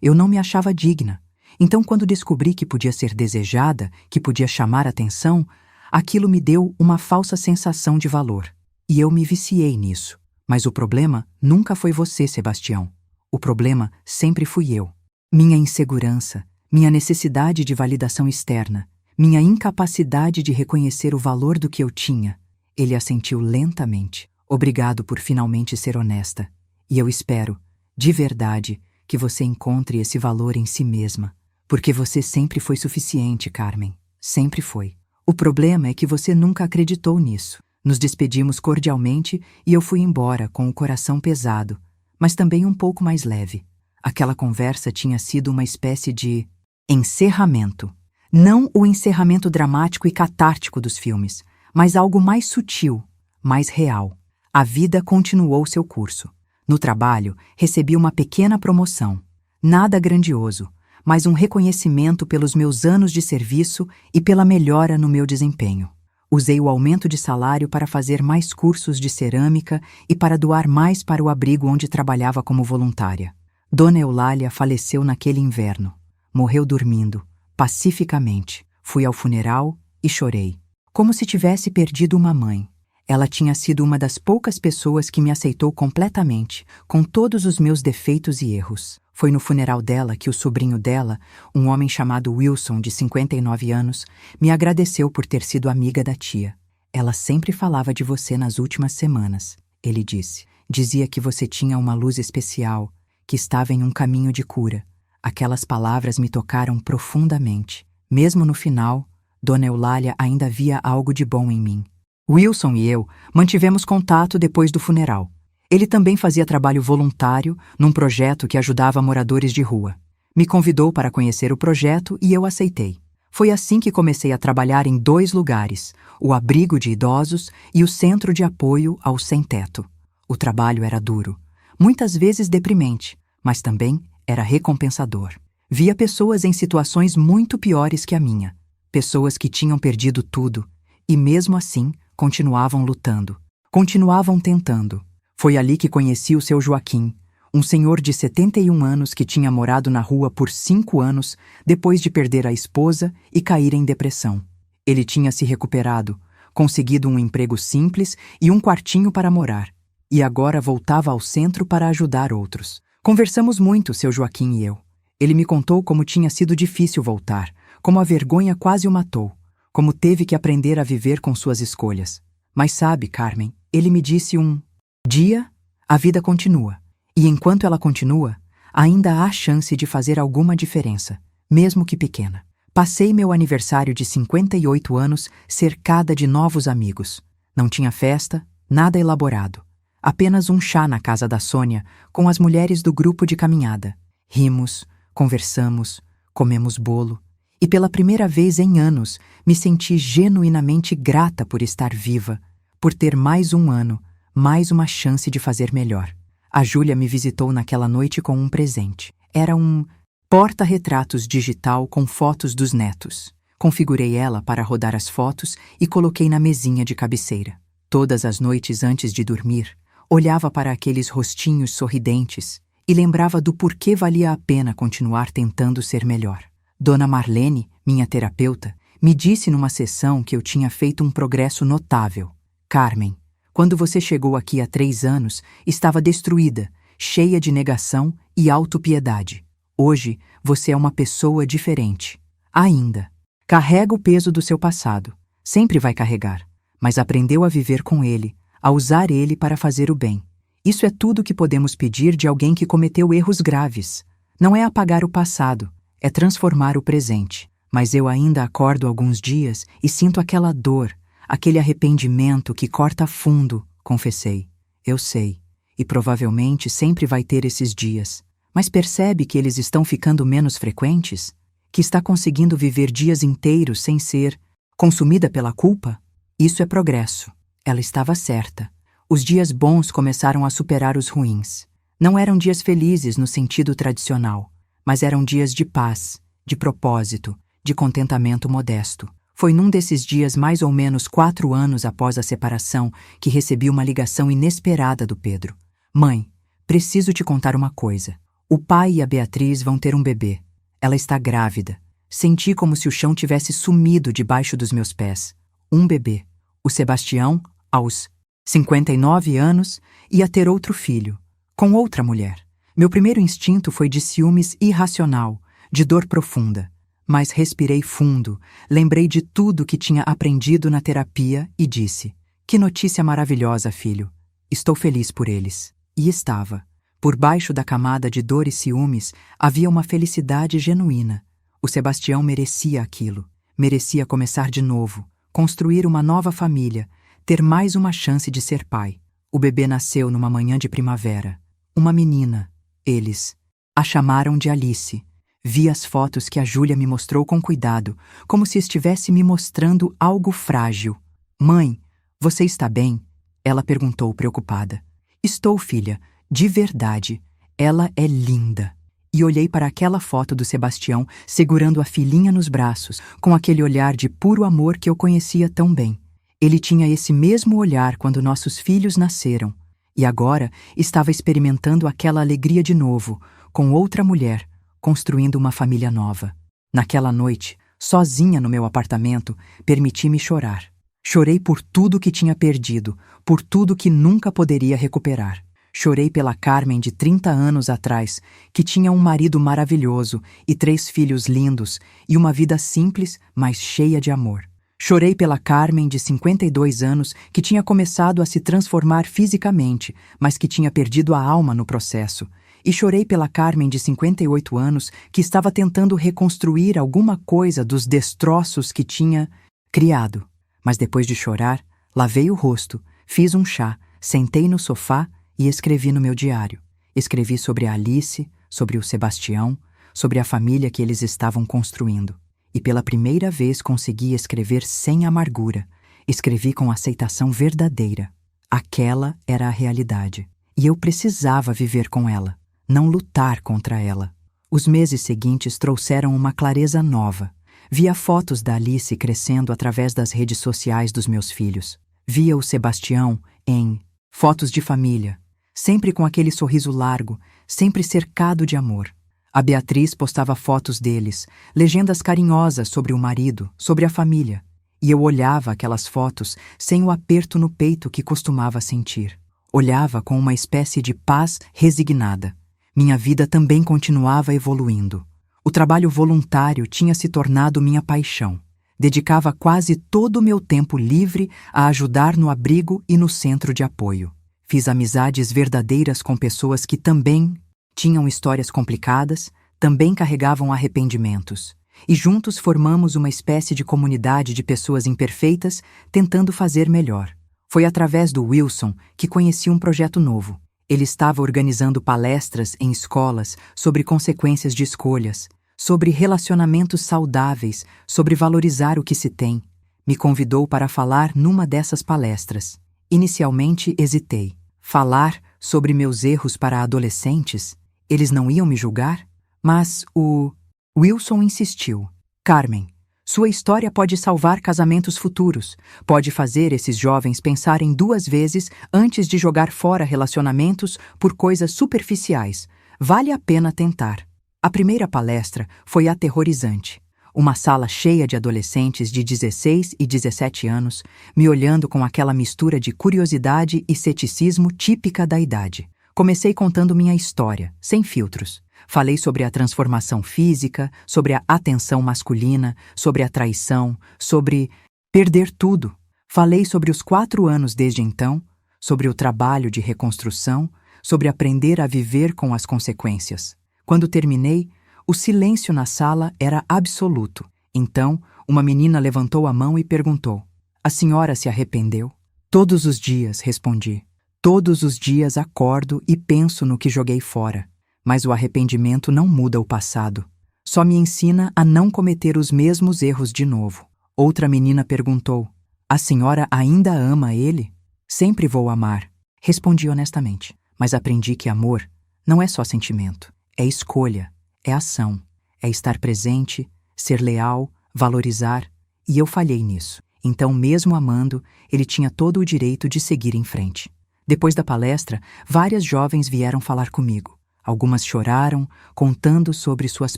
eu não me achava digna. Então, quando descobri que podia ser desejada, que podia chamar atenção, aquilo me deu uma falsa sensação de valor. E eu me viciei nisso. Mas o problema nunca foi você, Sebastião. O problema sempre fui eu. Minha insegurança, minha necessidade de validação externa, minha incapacidade de reconhecer o valor do que eu tinha. Ele assentiu lentamente. Obrigado por finalmente ser honesta. E eu espero, de verdade, que você encontre esse valor em si mesma. Porque você sempre foi suficiente, Carmen. Sempre foi. O problema é que você nunca acreditou nisso. Nos despedimos cordialmente e eu fui embora com o coração pesado, mas também um pouco mais leve. Aquela conversa tinha sido uma espécie de encerramento. Não o encerramento dramático e catártico dos filmes, mas algo mais sutil, mais real. A vida continuou seu curso. No trabalho, recebi uma pequena promoção. Nada grandioso, mas um reconhecimento pelos meus anos de serviço e pela melhora no meu desempenho. Usei o aumento de salário para fazer mais cursos de cerâmica e para doar mais para o abrigo onde trabalhava como voluntária. Dona Eulália faleceu naquele inverno. Morreu dormindo, pacificamente. Fui ao funeral e chorei, como se tivesse perdido uma mãe. Ela tinha sido uma das poucas pessoas que me aceitou completamente, com todos os meus defeitos e erros. Foi no funeral dela que o sobrinho dela, um homem chamado Wilson, de 59 anos, me agradeceu por ter sido amiga da tia. Ela sempre falava de você nas últimas semanas, ele disse. Dizia que você tinha uma luz especial, que estava em um caminho de cura. Aquelas palavras me tocaram profundamente. Mesmo no final, Dona Eulália ainda via algo de bom em mim. Wilson e eu mantivemos contato depois do funeral. Ele também fazia trabalho voluntário num projeto que ajudava moradores de rua. Me convidou para conhecer o projeto e eu aceitei. Foi assim que comecei a trabalhar em 2 lugares, o abrigo de idosos e o centro de apoio aos sem-teto. O trabalho era duro, muitas vezes deprimente, mas também era recompensador. Via pessoas em situações muito piores que a minha, pessoas que tinham perdido tudo e, mesmo assim, continuavam lutando, continuavam tentando. Foi ali que conheci o seu Joaquim, um senhor de 71 anos que tinha morado na rua por 5 anos depois de perder a esposa e cair em depressão. Ele tinha se recuperado, conseguido um emprego simples e um quartinho para morar, e agora voltava ao centro para ajudar outros. Conversamos muito, seu Joaquim e eu. Ele me contou como tinha sido difícil voltar, como a vergonha quase o matou, como teve que aprender a viver com suas escolhas. Mas sabe, Carmen, ele me disse um dia, a vida continua. E enquanto ela continua, ainda há chance de fazer alguma diferença, mesmo que pequena. Passei meu aniversário de 58 anos cercada de novos amigos. Não tinha festa, nada elaborado. Apenas um chá na casa da Sônia com as mulheres do grupo de caminhada. Rimos, conversamos, comemos bolo. E pela primeira vez em anos, me senti genuinamente grata por estar viva, por ter mais um ano, mais uma chance de fazer melhor. A Júlia me visitou naquela noite com um presente. Era um porta-retratos digital com fotos dos netos. Configurei ela para rodar as fotos e coloquei na mesinha de cabeceira. Todas as noites antes de dormir, olhava para aqueles rostinhos sorridentes e lembrava do porquê valia a pena continuar tentando ser melhor. Dona Marlene, minha terapeuta, me disse numa sessão que eu tinha feito um progresso notável. Carmen, quando você chegou aqui há 3 anos, estava destruída, cheia de negação e autopiedade. Hoje, você é uma pessoa diferente. Ainda. Carrega o peso do seu passado. Sempre vai carregar. Mas aprendeu a viver com ele, a usar ele para fazer o bem. Isso é tudo que podemos pedir de alguém que cometeu erros graves. Não é apagar o passado, é transformar o presente. Mas eu ainda acordo alguns dias e sinto aquela dor, aquele arrependimento que corta fundo, confessei. Eu sei, e provavelmente sempre vai ter esses dias. Mas percebe que eles estão ficando menos frequentes? Que está conseguindo viver dias inteiros sem ser consumida pela culpa? Isso é progresso. Ela estava certa. Os dias bons começaram a superar os ruins. Não eram dias felizes no sentido tradicional, mas eram dias de paz, de propósito, de contentamento modesto. Foi num desses dias, mais ou menos 4 anos após a separação, que recebi uma ligação inesperada do Pedro. Mãe, preciso te contar uma coisa. O pai e a Beatriz vão ter um bebê. Ela está grávida. Senti como se o chão tivesse sumido debaixo dos meus pés. Um bebê. O Sebastião, aos 59 anos, ia ter outro filho, com outra mulher. Meu primeiro instinto foi de ciúmes irracional, de dor profunda. Mas respirei fundo, lembrei de tudo que tinha aprendido na terapia e disse: que notícia maravilhosa, filho. Estou feliz por eles. E estava. Por baixo da camada de dor e ciúmes havia uma felicidade genuína. O Sebastião merecia aquilo. Merecia começar de novo, construir uma nova família, ter mais uma chance de ser pai. O bebê nasceu numa manhã de primavera. Uma menina. Eles a chamaram de Alice. Vi as fotos que a Júlia me mostrou com cuidado, como se estivesse me mostrando algo frágil. Mãe, você está bem? Ela perguntou preocupada. Estou, filha. De verdade, ela é linda. E olhei para aquela foto do Sebastião segurando a filhinha nos braços, com aquele olhar de puro amor que eu conhecia tão bem. Ele tinha esse mesmo olhar quando nossos filhos nasceram, e agora estava experimentando aquela alegria de novo, com outra mulher, construindo uma família nova. Naquela noite, sozinha no meu apartamento, permiti-me chorar. Chorei por tudo que tinha perdido, por tudo que nunca poderia recuperar. Chorei pela Carmen de 30 anos atrás, que tinha um marido maravilhoso e 3 filhos lindos e uma vida simples, mas cheia de amor. Chorei pela Carmen de 52 anos, que tinha começado a se transformar fisicamente, mas que tinha perdido a alma no processo. E chorei pela Carmen de 58 anos, que estava tentando reconstruir alguma coisa dos destroços que tinha criado. Mas depois de chorar, lavei o rosto, fiz um chá, sentei no sofá e escrevi no meu diário. Escrevi sobre a Alice, sobre o Sebastião, sobre a família que eles estavam construindo. E pela primeira vez consegui escrever sem amargura. Escrevi com aceitação verdadeira. Aquela era a realidade. E eu precisava viver com ela, não lutar contra ela. Os meses seguintes trouxeram uma clareza nova. Via fotos da Alice crescendo através das redes sociais dos meus filhos. Via o Sebastião em fotos de família, sempre com aquele sorriso largo, sempre cercado de amor. A Beatriz postava fotos deles, legendas carinhosas sobre o marido, sobre a família. E eu olhava aquelas fotos sem o aperto no peito que costumava sentir. Olhava com uma espécie de paz resignada. Minha vida também continuava evoluindo. O trabalho voluntário tinha se tornado minha paixão. Dedicava quase todo o meu tempo livre a ajudar no abrigo e no centro de apoio. Fiz amizades verdadeiras com pessoas que também tinham histórias complicadas, também carregavam arrependimentos. E juntos formamos uma espécie de comunidade de pessoas imperfeitas tentando fazer melhor. Foi através do Wilson que conheci um projeto novo. Ele estava organizando palestras em escolas sobre consequências de escolhas, sobre relacionamentos saudáveis, sobre valorizar o que se tem. Me convidou para falar numa dessas palestras. Inicialmente hesitei. Falar sobre meus erros para adolescentes? Eles não iam me julgar? Mas o Wilson insistiu. Carmen, sua história pode salvar casamentos futuros, pode fazer esses jovens pensarem 2 vezes antes de jogar fora relacionamentos por coisas superficiais. Vale a pena tentar. A primeira palestra foi aterrorizante. Uma sala cheia de adolescentes de 16 e 17 anos, me olhando com aquela mistura de curiosidade e ceticismo típica da idade. Comecei contando minha história, sem filtros. Falei sobre a transformação física, sobre a atenção masculina, sobre a traição, sobre perder tudo. Falei sobre os 4 anos desde então, sobre o trabalho de reconstrução, sobre aprender a viver com as consequências. Quando terminei, o silêncio na sala era absoluto. Então, uma menina levantou a mão e perguntou: "A senhora se arrependeu?" "Todos os dias", respondi. "Todos os dias acordo e penso no que joguei fora. Mas o arrependimento não muda o passado. Só me ensina a não cometer os mesmos erros de novo." Outra menina perguntou: "A senhora ainda ama ele?" "Sempre vou amar", respondi honestamente. Mas aprendi que amor não é só sentimento, é escolha, é ação, é estar presente, ser leal, valorizar, e eu falhei nisso. Então, mesmo amando, ele tinha todo o direito de seguir em frente. Depois da palestra, várias jovens vieram falar comigo. Algumas choraram, contando sobre suas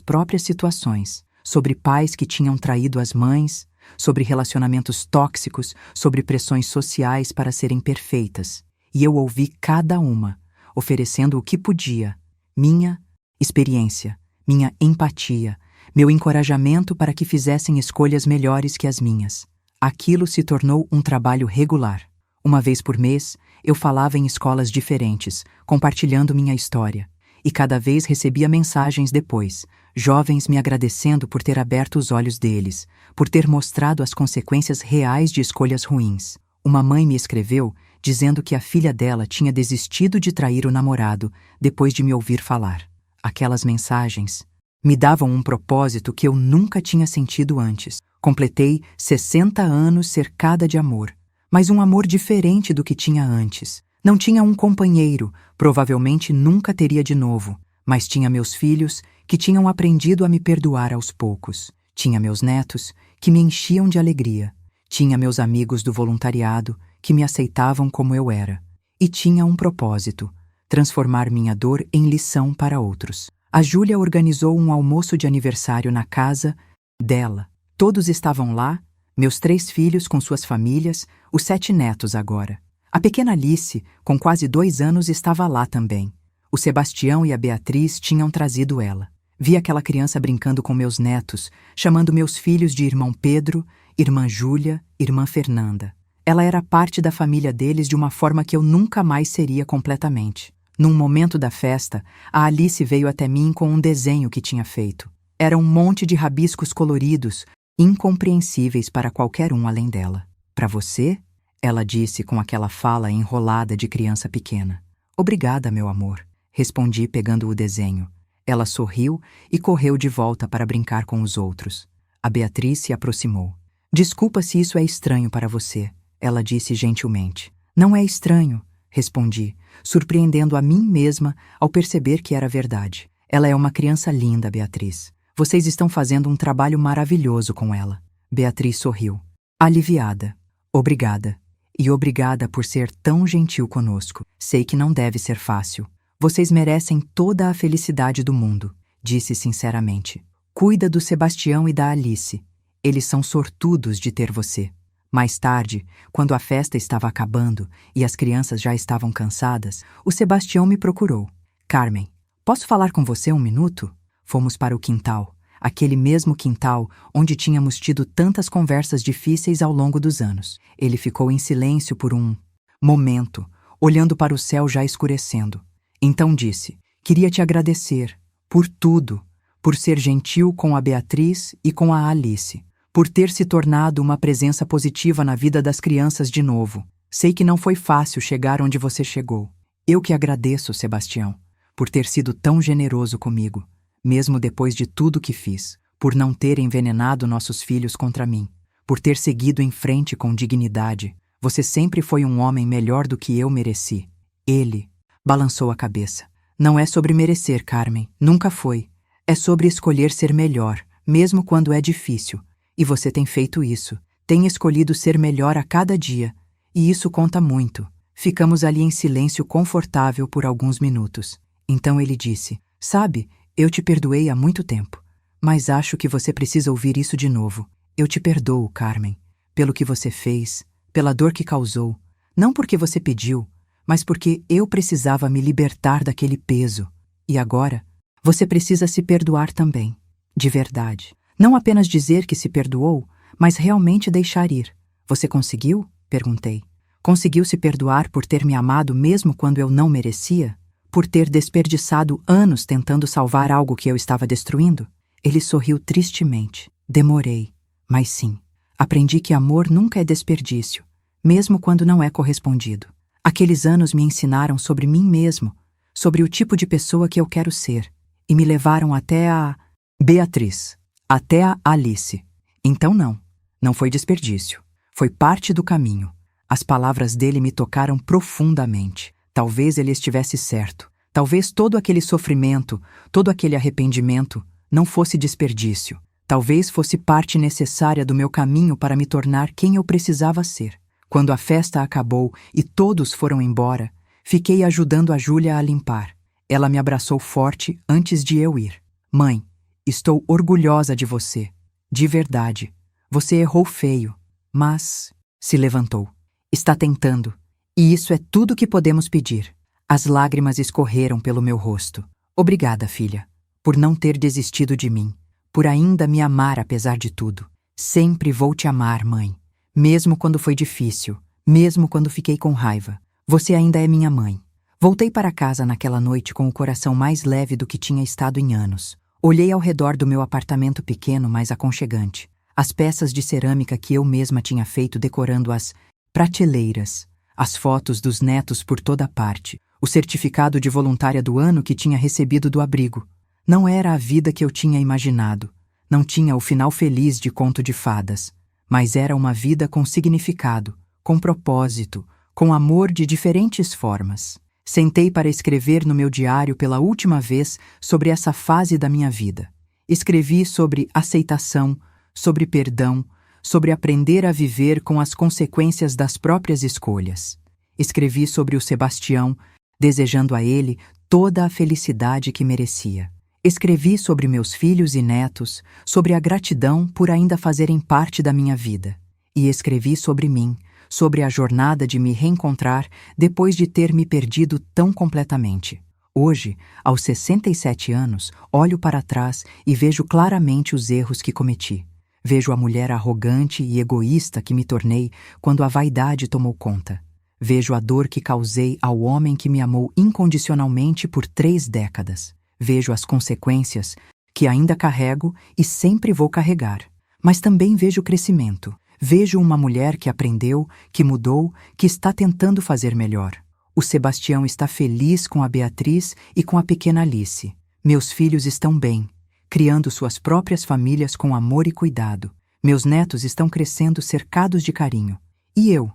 próprias situações, sobre pais que tinham traído as mães, sobre relacionamentos tóxicos, sobre pressões sociais para serem perfeitas. E eu ouvi cada uma, oferecendo o que podia, minha experiência, minha empatia, meu encorajamento para que fizessem escolhas melhores que as minhas. Aquilo se tornou um trabalho regular. Uma vez por mês, eu falava em escolas diferentes, compartilhando minha história. E cada vez recebia mensagens depois, jovens me agradecendo por ter aberto os olhos deles, por ter mostrado as consequências reais de escolhas ruins. Uma mãe me escreveu dizendo que a filha dela tinha desistido de trair o namorado depois de me ouvir falar. Aquelas mensagens me davam um propósito que eu nunca tinha sentido antes. Completei 60 anos cercada de amor, mas um amor diferente do que tinha antes. Não tinha um companheiro, provavelmente nunca teria de novo, mas tinha meus filhos, que tinham aprendido a me perdoar aos poucos. Tinha meus netos, que me enchiam de alegria. Tinha meus amigos do voluntariado, que me aceitavam como eu era. E tinha um propósito: transformar minha dor em lição para outros. A Júlia organizou um almoço de aniversário na casa dela. Todos estavam lá, meus 3 filhos com suas famílias, os 7 netos agora. A pequena Alice, com quase 2 anos, estava lá também. O Sebastião e a Beatriz tinham trazido ela. Vi aquela criança brincando com meus netos, chamando meus filhos de irmão Pedro, irmã Júlia, irmã Fernanda. Ela era parte da família deles de uma forma que eu nunca mais seria completamente. Num momento da festa, a Alice veio até mim com um desenho que tinha feito. Era um monte de rabiscos coloridos, incompreensíveis para qualquer um além dela. Para você? Ela disse com aquela fala enrolada de criança pequena. Obrigada, meu amor, respondi pegando o desenho. Ela sorriu e correu de volta para brincar com os outros. A Beatriz se aproximou. Desculpa se isso é estranho para você, ela disse gentilmente. Não é estranho, respondi, surpreendendo a mim mesma ao perceber que era verdade. Ela é uma criança linda, Beatriz. Vocês estão fazendo um trabalho maravilhoso com ela. Beatriz sorriu. Aliviada. Obrigada. E obrigada por ser tão gentil conosco. Sei que não deve ser fácil. Vocês merecem toda a felicidade do mundo, disse sinceramente. Cuida do Sebastião e da Alice. Eles são sortudos de ter você. Mais tarde, quando a festa estava acabando e as crianças já estavam cansadas, o Sebastião me procurou. Carmen, posso falar com você um minuto? Fomos para o quintal, aquele mesmo quintal onde tínhamos tido tantas conversas difíceis ao longo dos anos. Ele ficou em silêncio por um momento, olhando para o céu já escurecendo. Então disse: queria te agradecer por tudo, por ser gentil com a Beatriz e com a Alice, por ter se tornado uma presença positiva na vida das crianças de novo. Sei que não foi fácil chegar onde você chegou. Eu que agradeço, Sebastião, por ter sido tão generoso comigo, mesmo depois de tudo que fiz, por não ter envenenado nossos filhos contra mim, por ter seguido em frente com dignidade. Você sempre foi um homem melhor do que eu mereci. Ele balançou a cabeça. Não é sobre merecer, Carmen. Nunca foi. É sobre escolher ser melhor, mesmo quando é difícil. E você tem feito isso. Tem escolhido ser melhor a cada dia. E isso conta muito. Ficamos ali em silêncio confortável por alguns minutos. Então ele disse: sabe, eu te perdoei há muito tempo. Mas acho que você precisa ouvir isso de novo. Eu te perdoo, Carmen, pelo que você fez, pela dor que causou. Não porque você pediu, mas porque eu precisava me libertar daquele peso. E agora, você precisa se perdoar também, de verdade. Não apenas dizer que se perdoou, mas realmente deixar ir. Você conseguiu? Perguntei. Conseguiu se perdoar por ter me amado mesmo quando eu não merecia? Por ter desperdiçado anos tentando salvar algo que eu estava destruindo? Ele sorriu tristemente. Demorei, mas sim. Aprendi que amor nunca é desperdício, mesmo quando não é correspondido. Aqueles anos me ensinaram sobre mim mesmo, sobre o tipo de pessoa que eu quero ser, e me levaram até a Beatriz, até a Alice. Então não foi desperdício. Foi parte do caminho. As palavras dele me tocaram profundamente. Talvez ele estivesse certo. Talvez todo aquele sofrimento, todo aquele arrependimento não fosse desperdício. Talvez fosse parte necessária do meu caminho para me tornar quem eu precisava ser. Quando a festa acabou e todos foram embora, fiquei ajudando a Júlia a limpar. Ela me abraçou forte antes de eu ir. Mãe, estou orgulhosa de você. De verdade. Você errou feio, mas se levantou. Está tentando. E isso é tudo que podemos pedir. As lágrimas escorreram pelo meu rosto. Obrigada, filha, por não ter desistido de mim, por ainda me amar apesar de tudo. Sempre vou te amar, mãe. Mesmo quando foi difícil, mesmo quando fiquei com raiva. Você ainda é minha mãe. Voltei para casa naquela noite com o coração mais leve do que tinha estado em anos. Olhei ao redor do meu apartamento pequeno, mas aconchegante. As peças de cerâmica que eu mesma tinha feito decorando as prateleiras. As fotos dos netos por toda parte. O certificado de voluntária do ano que tinha recebido do abrigo. Não era a vida que eu tinha imaginado. Não tinha o final feliz de conto de fadas. Mas era uma vida com significado, com propósito, com amor de diferentes formas. Sentei para escrever no meu diário pela última vez sobre essa fase da minha vida. Escrevi sobre aceitação, sobre perdão, sobre aprender a viver com as consequências das próprias escolhas. Escrevi sobre o Sebastião, desejando a ele toda a felicidade que merecia. Escrevi sobre meus filhos e netos, sobre a gratidão por ainda fazerem parte da minha vida. E escrevi sobre mim, sobre a jornada de me reencontrar depois de ter me perdido tão completamente. Hoje, aos 67 anos, olho para trás e vejo claramente os erros que cometi. Vejo a mulher arrogante e egoísta que me tornei quando a vaidade tomou conta. Vejo a dor que causei ao homem que me amou incondicionalmente por 3 décadas. Vejo as consequências que ainda carrego e sempre vou carregar. Mas também vejo crescimento. Vejo uma mulher que aprendeu, que mudou, que está tentando fazer melhor. O Sebastião está feliz com a Beatriz e com a pequena Alice. Meus filhos estão bem, criando suas próprias famílias com amor e cuidado. Meus netos estão crescendo cercados de carinho. E eu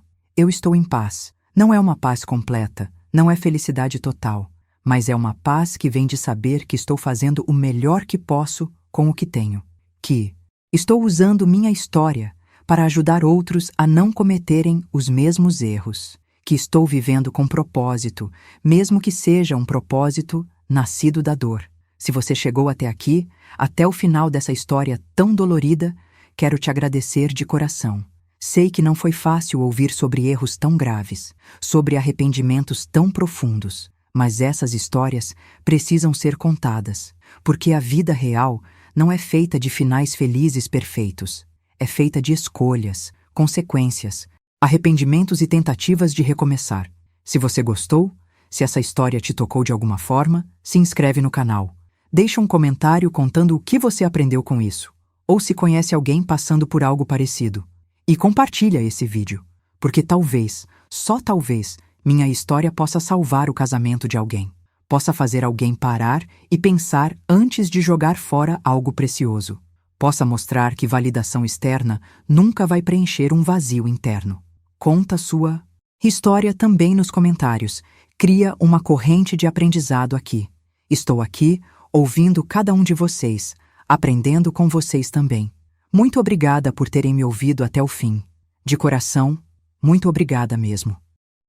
estou em paz. Não é uma paz completa, não é felicidade total, mas é uma paz que vem de saber que estou fazendo o melhor que posso com o que tenho. Que estou usando minha história para ajudar outros a não cometerem os mesmos erros. Que estou vivendo com propósito, mesmo que seja um propósito nascido da dor. Se você chegou até aqui, até o final dessa história tão dolorida, quero te agradecer de coração. Sei que não foi fácil ouvir sobre erros tão graves, sobre arrependimentos tão profundos, mas essas histórias precisam ser contadas, porque a vida real não é feita de finais felizes perfeitos. É feita de escolhas, consequências, arrependimentos e tentativas de recomeçar. Se você gostou, se essa história te tocou de alguma forma, se inscreve no canal. Deixa um comentário contando o que você aprendeu com isso, ou se conhece alguém passando por algo parecido. E compartilha esse vídeo, porque talvez, só talvez, minha história possa salvar o casamento de alguém. Possa fazer alguém parar e pensar antes de jogar fora algo precioso. Possa mostrar que validação externa nunca vai preencher um vazio interno. Conta sua história também nos comentários. Cria uma corrente de aprendizado aqui. Estou aqui, ouvindo cada um de vocês, aprendendo com vocês também. Muito obrigada por terem me ouvido até o fim. De coração, muito obrigada mesmo.